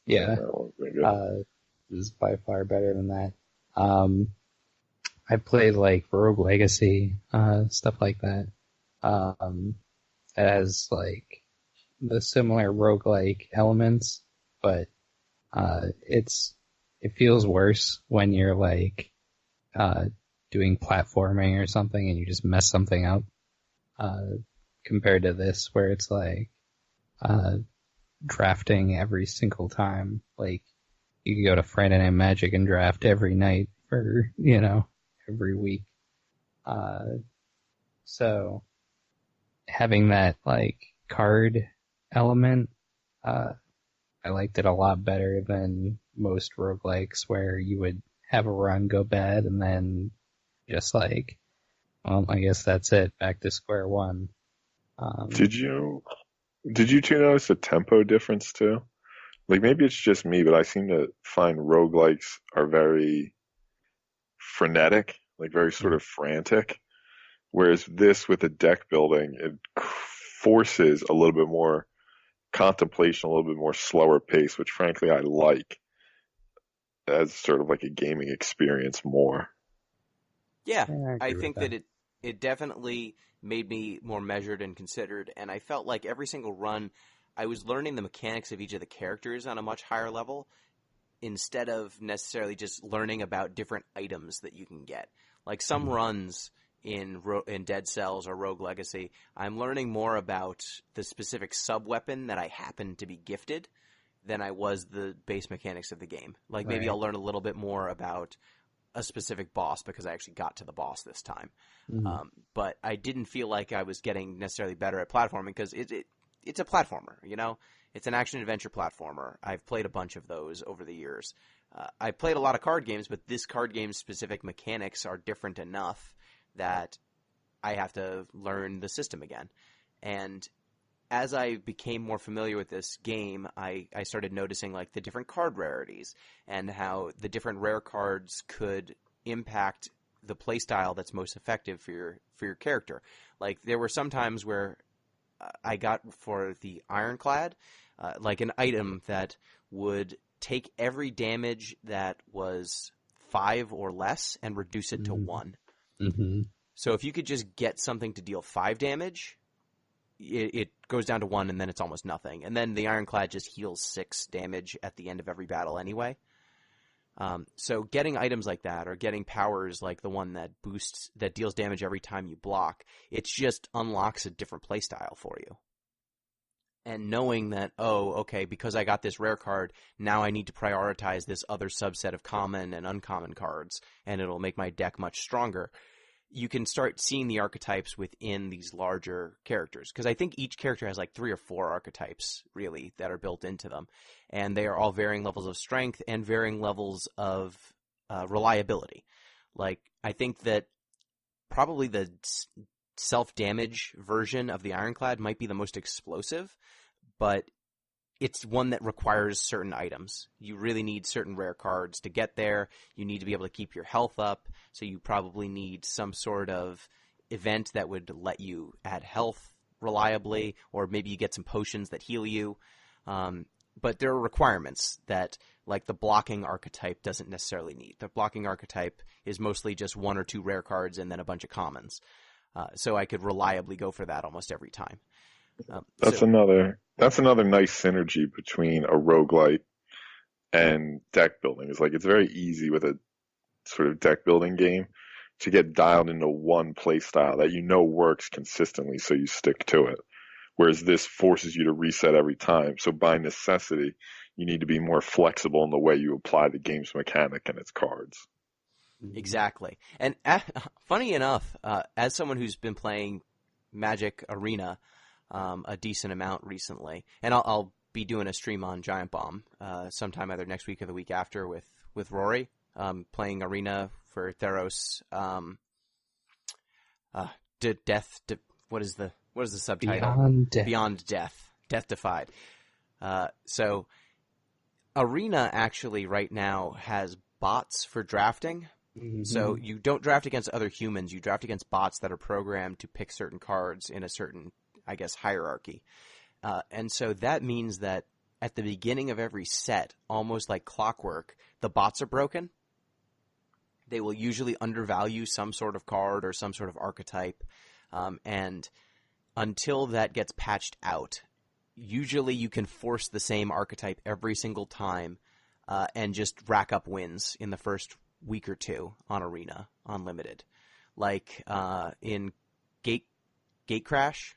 Yeah, That one's been good. this is by far better than that. Um, I played like Rogue Legacy, stuff like that. It has like the similar roguelike elements, but it feels worse when you're like doing platforming or something and you just mess something up, compared to this where it's like drafting every single time. Like you can go to Friday Night Magic and draft every night for, every week. So having that like card element, I liked it a lot better than most roguelikes where you would have a run go bad and then just like, well, I guess that's it, back to square one. Did you two notice a tempo difference too? Like maybe it's just me, but I seem to find roguelikes are very frenetic, like very sort of frantic. Whereas this with the deck building, it forces a little bit more contemplation, a little bit more slower pace, which frankly I like as sort of like a gaming experience more. Yeah, I I agree with think that. that it definitely made me more measured and considered, and I felt like every single run, I was learning the mechanics of each of the characters on a much higher level instead of necessarily just learning about different items that you can get. Like some runs in Dead Cells or Rogue Legacy, I'm learning more about the specific sub-weapon that I happen to be gifted than I was the base mechanics of the game. Like maybe Right. I'll learn a little bit more about a specific boss because I actually got to the boss this time. Mhm. But I didn't feel like I was getting necessarily better at platforming because it's a platformer, you know? It's an action-adventure platformer. I've played a bunch of those over the years. I played a lot of card games, but this card game's specific mechanics are different enough that I have to learn the system again. And as I became more familiar with this game, I started noticing like the different card rarities and how the different rare cards could impact the playstyle that's most effective for your character. Like there were some times where I got for the Ironclad, like an item that would take every damage that was 5 or less and reduce it to 1. Mm-hmm. So if you could just get something to deal 5 damage, it goes down to 1 and then it's almost nothing. And then the Ironclad just heals 6 damage at the end of every battle anyway. So getting items like that or getting powers like the one that deals damage every time you block, it just unlocks a different playstyle for you. And knowing that, oh, okay, because I got this rare card, now I need to prioritize this other subset of common and uncommon cards, and it'll make my deck much stronger. You can start seeing the archetypes within these larger characters. Because I think each character has like 3 or 4 archetypes, really, that are built into them. And they are all varying levels of strength and varying levels of reliability. Like, I think that probably the self-damage version of the Ironclad might be the most explosive, but it's one that requires certain items. You really need certain rare cards to get there. You need to be able to keep your health up, so you probably need some sort of event that would let you add health reliably, or maybe you get some potions that heal you. But there are requirements that, like the blocking archetype doesn't necessarily need. The blocking archetype is mostly just 1 or 2 rare cards and then a bunch of commons. So I could reliably go for that almost every time. That's another nice synergy between a roguelite and deck building. It's like it's very easy with a sort of deck building game to get dialed into one play style that you know works consistently, so you stick to it. Whereas this forces you to reset every time. So by necessity, you need to be more flexible in the way you apply the game's mechanic and its cards. Exactly. And funny enough, as someone who's been playing Magic Arena a decent amount recently, and I'll be doing a stream on Giant Bomb sometime either next week or the week after with Rory, playing Arena for Theros. What is the subtitle? Beyond Death. Death Defied. So Arena actually right now has bots for drafting. Mm-hmm. So you don't draft against other humans. You draft against bots that are programmed to pick certain cards in a certain, I guess, hierarchy. And so that means that at the beginning of every set, almost like clockwork, the bots are broken. They will usually undervalue some sort of card or some sort of archetype, and until that gets patched out, usually you can force the same archetype every single time and just rack up wins in the first week or two on Arena, on Limited. Like in Gatecrash,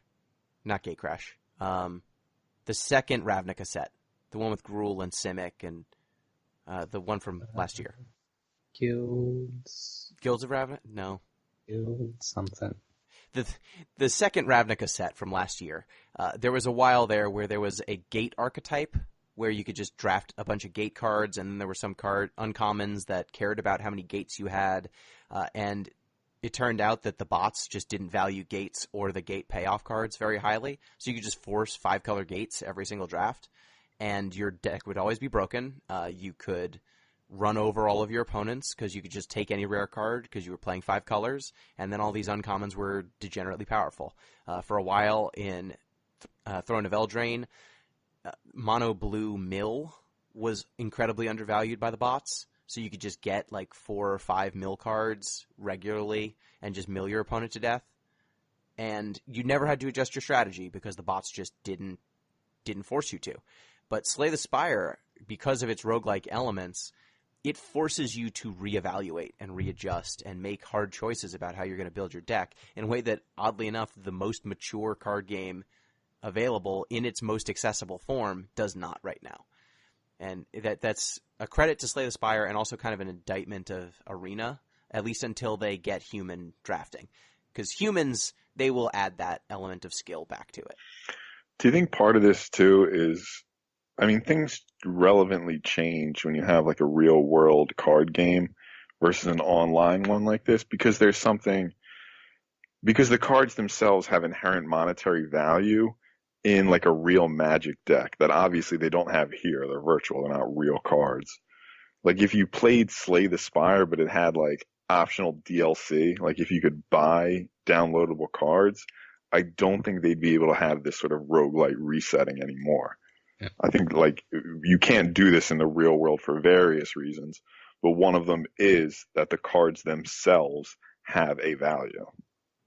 not Gatecrash, the second Ravnica set, the one with Gruul and Simic and the one from last year. Guilds of Ravnica? No. Guild something. The second Ravnica set from last year, there was a while there where there was a gate archetype where you could just draft a bunch of gate cards, and then there were some uncommons that cared about how many gates you had, and it turned out that the bots just didn't value gates or the gate payoff cards very highly, so you could just force 5-color gates every single draft, and your deck would always be broken. You could run over all of your opponents because you could just take any rare card because you were playing 5 colors, and then all these uncommons were degenerately powerful. For a while in Throne of Eldraine, Mono Blue Mill was incredibly undervalued by the bots, so you could just get like 4 or 5 mill cards regularly and just mill your opponent to death. And you never had to adjust your strategy because the bots just didn't force you to. But Slay the Spire, because of its roguelike elements, it forces you to reevaluate and readjust and make hard choices about how you're going to build your deck in a way that, oddly enough, the most mature card game available in its most accessible form does not right now. And that's a credit to Slay the Spire and also kind of an indictment of Arena, at least until they get human drafting. Because humans, they will add that element of skill back to it. Do you think part of this, too, is, I mean, things relevantly change when you have like a real world card game versus an online one like this, because there's something, because the cards themselves have inherent monetary value in like a real Magic deck that obviously they don't have here. They're virtual, they're not real cards. Like if you played Slay the Spire, but it had like optional DLC, like if you could buy downloadable cards, I don't think they'd be able to have this sort of roguelite resetting anymore. Yeah. I think like you can't do this in the real world for various reasons, but one of them is that the cards themselves have a value.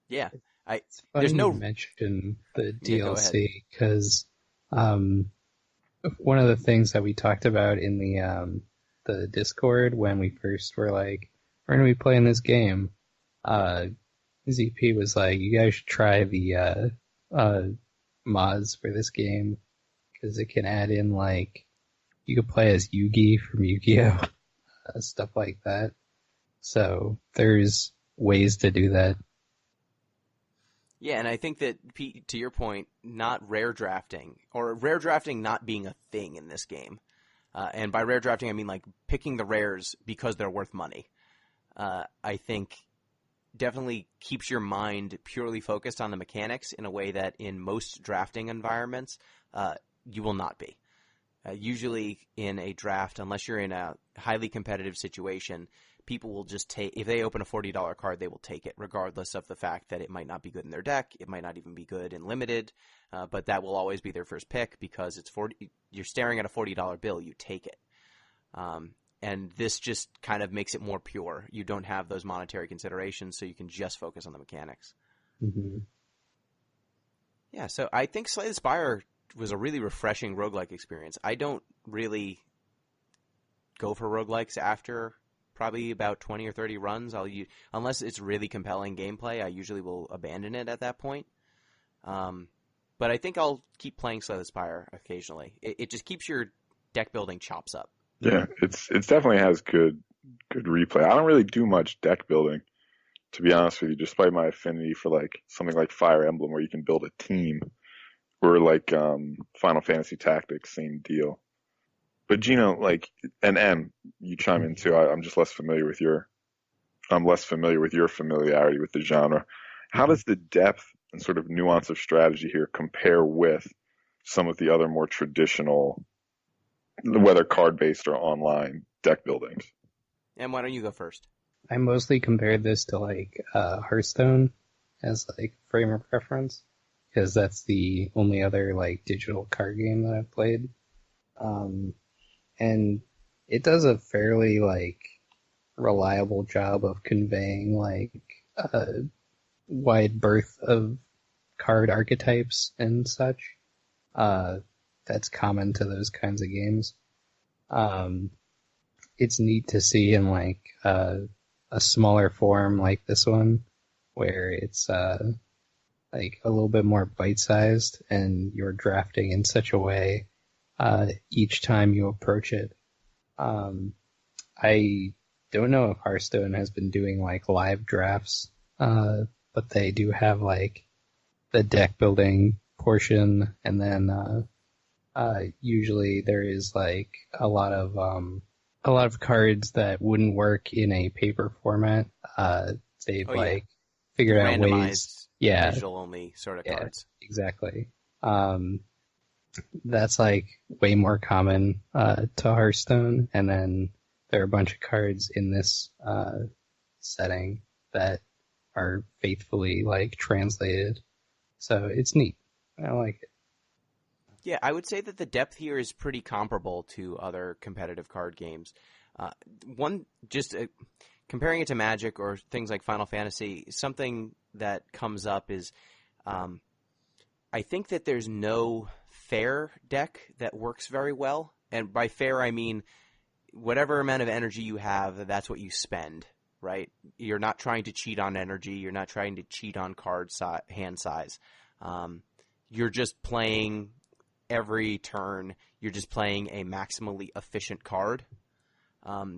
Yeah. It's funny There's no you mention the Yeah, go ahead. DLC because one of the things that we talked about in the Discord when we first were like, we're going to be playing this game, ZP was like, you guys should try the mods for this game because it can add in like, you could play as Yugi from Yu-Gi-Oh! Stuff like that. So there's ways to do that. Yeah, and I think that, Pete, to your point, not rare drafting, or rare drafting not being a thing in this game. And by rare drafting, I mean like picking the rares because they're worth money. I think definitely keeps your mind purely focused on the mechanics in a way that in most drafting environments, you will not be. Usually in a draft, unless you're in a highly competitive situation, people will just take, if they open a $40 card, they will take it, regardless of the fact that it might not be good in their deck, it might not even be good in Limited, but that will always be their first pick because it's you're staring at a $40 bill, you take it. And this just kind of makes it more pure. You don't have those monetary considerations, so you can just focus on the mechanics. Mm-hmm. Yeah, so I think Slay the Spire was a really refreshing roguelike experience. I don't really go for roguelikes after probably about 20 or 30 runs. Unless it's really compelling gameplay, I usually will abandon it at that point. But I think I'll keep playing Slay the Spire occasionally. It just keeps your deck building chops up. Yeah, it definitely has good replay. I don't really do much deck building, to be honest with you, despite my affinity for like something like Fire Emblem where you can build a team, or like Final Fantasy Tactics, same deal. But Gino, like, and you chime in too. I'm less familiar with your familiarity with the genre. How does the depth and sort of nuance of strategy here compare with some of the other more traditional, whether card-based or online, deck buildings? And why don't you go first? I mostly compared this to like Hearthstone as like frame of reference because that's the only other like digital card game that I've played. And it does a fairly like reliable job of conveying like a wide berth of card archetypes and such. That's common to those kinds of games. It's neat to see in like a smaller form like this one, where it's like a little bit more bite-sized, and you're drafting in such a way each time you approach it. I don't know if Hearthstone has been doing like live drafts, but they do have like the deck building portion, and then usually there is like a lot of cards that wouldn't work in a paper format. They've like figured out ways, digital only sort of cards. Exactly. That's like way more common to Hearthstone, and then there are a bunch of cards in this setting that are faithfully like translated. So it's neat. I like it. Yeah, I would say that the depth here is pretty comparable to other competitive card games. Comparing it to Magic or things like Final Fantasy, something that comes up is I think that there's no fair deck that works very well. And by fair, I mean whatever amount of energy you have, that's what you spend, right? You're not trying to cheat on energy. You're not trying to cheat on hand size. You're just playing every turn. You're just playing a maximally efficient card.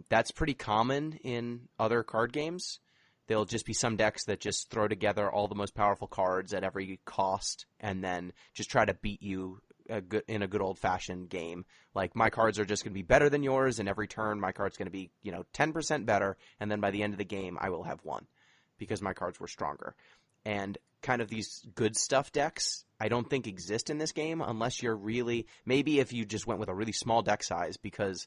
That's pretty common in other card games. There'll just be some decks that just throw together all the most powerful cards at every cost and then just try to beat you in a good old-fashioned game. Like, my cards are just going to be better than yours, and every turn my card's going to be 10% better, and then by the end of the game I will have won because my cards were stronger. And kind of these good stuff decks I don't think exist in this game unless you're really – maybe if you just went with a really small deck size because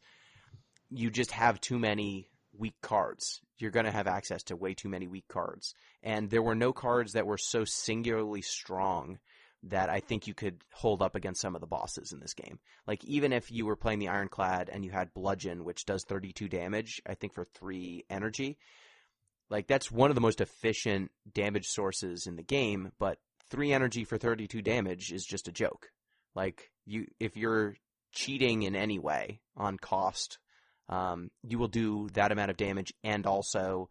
you just have too many weak cards. You're going to have access to way too many weak cards. And there were no cards that were so singularly strong that I think you could hold up against some of the bosses in this game. Like, even if you were playing the Ironclad and you had Bludgeon, which does 32 damage, I think for 3 energy, like, that's one of the most efficient damage sources in the game, but 3 energy for 32 damage is just a joke. Like, if you're cheating in any way on cost, you will do that amount of damage and also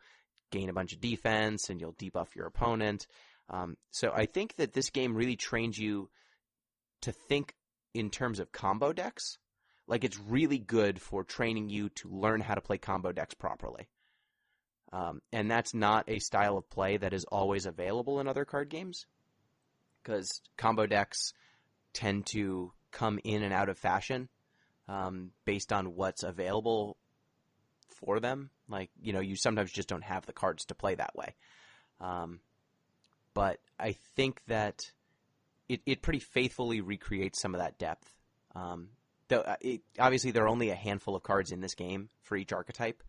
gain a bunch of defense, and you'll debuff your opponent. So I think that this game really trains you to think in terms of combo decks. Like, it's really good for training you to learn how to play combo decks properly. And that's not a style of play that is always available in other card games, because combo decks tend to come in and out of fashion based on what's available for them. Like, you sometimes just don't have the cards to play that way. But I think that it pretty faithfully recreates some of that depth. Obviously, there are only a handful of cards in this game for each archetype.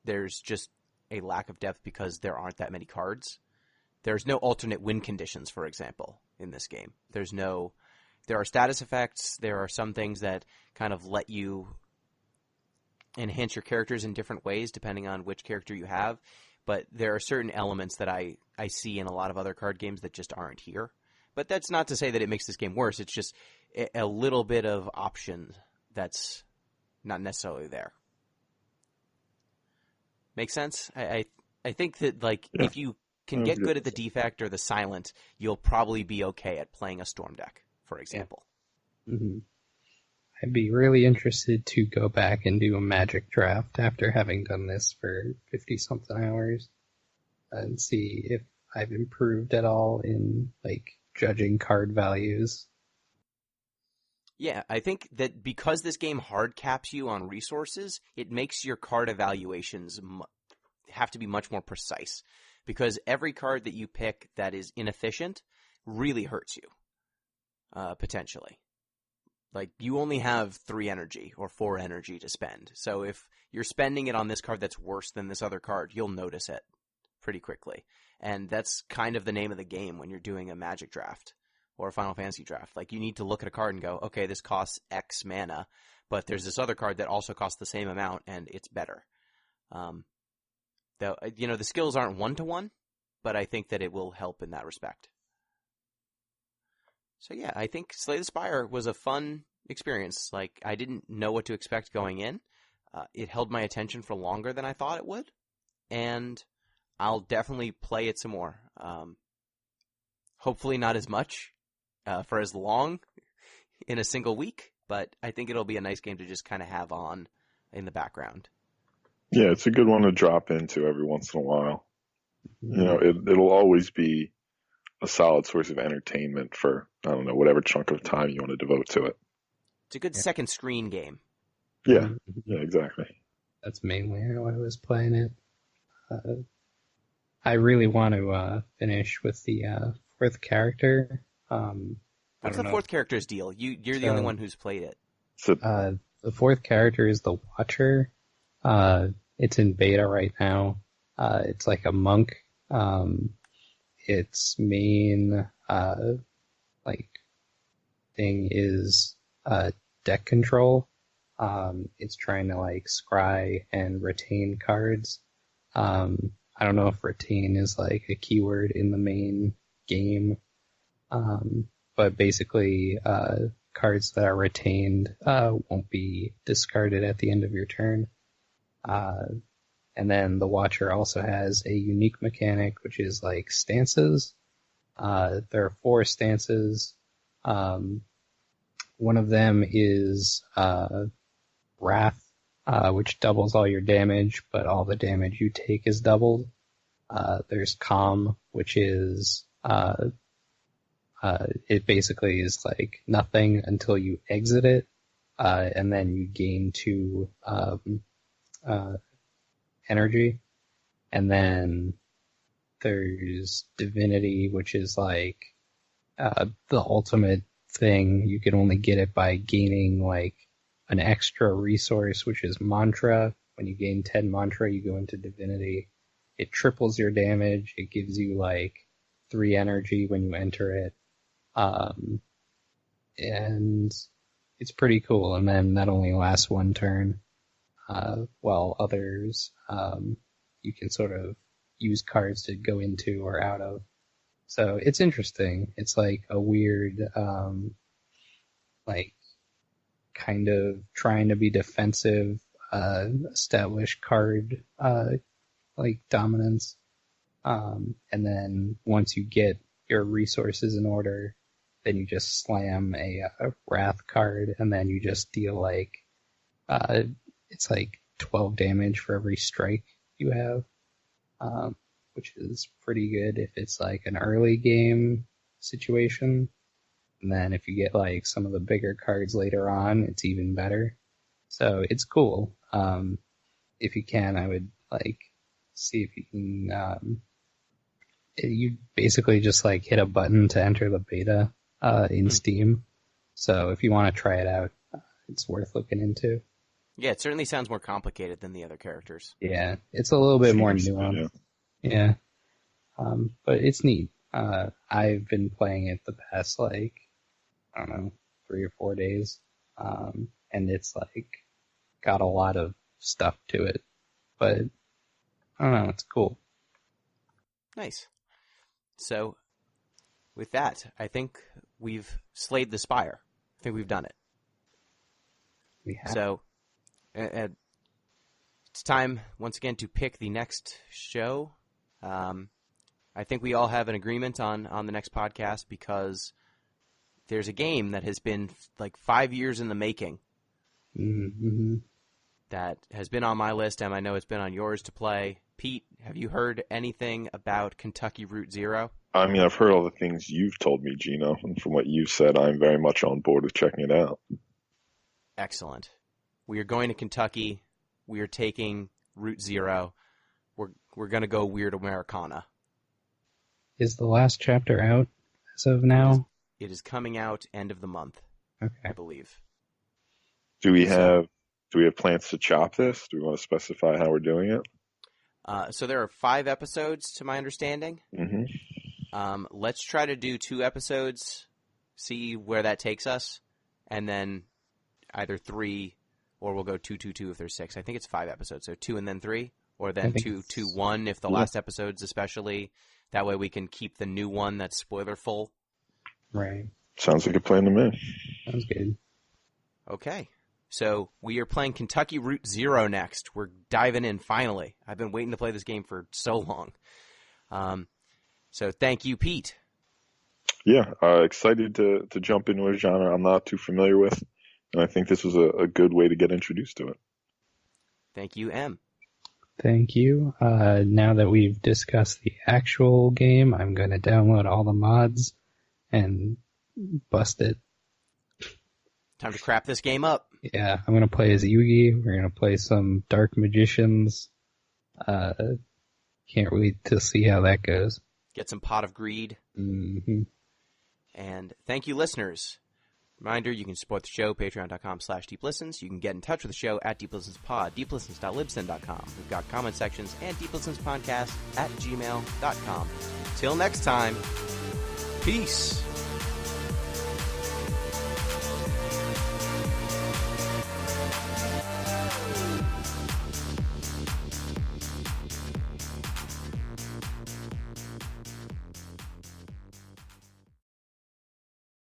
There's just a lack of depth because there aren't that many cards. There's no alternate win conditions, for example, in this game. There are status effects. There are some things that kind of let you enhance your characters in different ways depending on which character you have. But there are certain elements that I see in a lot of other card games that just aren't here. But that's not to say that it makes this game worse. It's just a little bit of option that's not necessarily there. Make sense? I think that, like, if you can get good at the defect or the silent, you'll probably be okay at playing a storm deck, for example. Yeah. Mm-hmm. I'd be really interested to go back and do a Magic draft after having done this for 50-something hours and see if I've improved at all in, like, judging card values. Yeah, I think that because this game hard caps you on resources, it makes your card evaluations have to be much more precise. Because every card that you pick that is inefficient really hurts you, potentially. Like, you only have 3 energy or 4 energy to spend. So if you're spending it on this card that's worse than this other card, you'll notice it pretty quickly. And that's kind of the name of the game when you're doing a Magic draft. or a Final Fantasy draft. Like, you need to look at a card and go, okay, this costs X mana, but there's this other card that also costs the same amount, and it's better. Though, the skills aren't one-to-one, but I think that it will help in that respect. So yeah, I think Slay the Spire was a fun experience. Like, I didn't know what to expect going in. It held my attention for longer than I thought it would, and I'll definitely play it some more. Hopefully not as much for as long in a single week, but I think it'll be a nice game to just kind of have on in the background. Yeah, it's a good one to drop into every once in a while. It'll always be a solid source of entertainment for, I don't know, whatever chunk of time you want to devote to it. It's a good second screen game. Yeah, exactly. That's mainly how I was playing it. I really want to finish with the fourth character. What's the fourth character's deal? You're the only one who's played it. The fourth character is the Watcher. It's in beta right now. It's like a monk. Its main thing is deck control. It's trying to scry and retain cards. I don't know if retain is a keyword in the main game. But basically, cards that are retained won't be discarded at the end of your turn. And then the Watcher also has a unique mechanic, which is stances. There are 4 stances. One of them is Wrath, which doubles all your damage, but all the damage you take is doubled. There's Calm, which is it basically is nothing until you exit it, and then you gain 2 energy. And then there's Divinity, which is the ultimate thing. You can only get it by gaining an extra resource, which is Mantra. When you gain 10 Mantra, you go into Divinity. It triples your damage. It gives you 3 energy when you enter it. And it's pretty cool. And then that only lasts 1 turn. While others, you can sort of use cards to go into or out of. So it's interesting. It's a weird, kind of trying to be defensive, establish card, dominance. And then once you get your resources in order, then you just slam a Wrath card, and then you just deal it's 12 damage for every strike you have, which is pretty good if it's an early game situation. And then if you get some of the bigger cards later on, it's even better. So it's cool. If you can, I would see if you can. You basically just hit a button to enter the beta in Steam. So if you want to try it out, it's worth looking into. Yeah, it certainly sounds more complicated than the other characters. Yeah, it's a little bit more nuanced. Yeah. But it's neat. I've been playing it the past, I don't know, 3 or 4 days. And it's, got a lot of stuff to it. But, I don't know, it's cool. Nice. So, with that, I think we've slayed the Spire. I think we've done it. We have. So, it's time, once again, to pick the next show. I think we all have an agreement on the next podcast because there's a game that has been 5 years in the making that has been on my list, and I know it's been on yours to play. Pete, have you heard anything about Kentucky Route Zero? I mean, I've heard all the things you've told me, Gino, and from what you've said, I'm very much on board with checking it out. Excellent. We are going to Kentucky. We are taking Route Zero. We're going to go Weird Americana. Is the last chapter out as of now? It is coming out end of the month, okay. I believe. Do we have plans to chop this? Do we want to specify how we're doing it? So there are 5 episodes, to my understanding. Mm-hmm. Let's try to do 2 episodes see where that takes us, and then either 3 or we'll go 2, 2, 2 if there's 6. I think it's 5 episodes, so 2 and then 3, or then 2, 2, 1 if the last episode's especially. That way we can keep the new one that's spoiler full. Right. Sounds like a plan to me. Sounds good. Okay. So we are playing Kentucky Route Zero next. We're diving in finally. I've been waiting to play this game for so long. So thank you, Pete. Yeah, excited to jump into a genre I'm not too familiar with, and I think this was a good way to get introduced to it. Thank you, M. Thank you. Now that we've discussed the actual game, I'm going to download all the mods and bust it. Time to crap this game up. Yeah, I'm going to play as Yugi. We're going to play some Dark Magicians. Can't wait to see how that goes. Get some Pot of Greed. Mm-hmm. And thank you, listeners. Reminder, you can support the show, patreon.com/deeplistens. You can get in touch with the show at deeplistenspod, deeplistens.libsyn.com. We've got comment sections and deeplistenspodcast@gmail.com. Till next time, peace.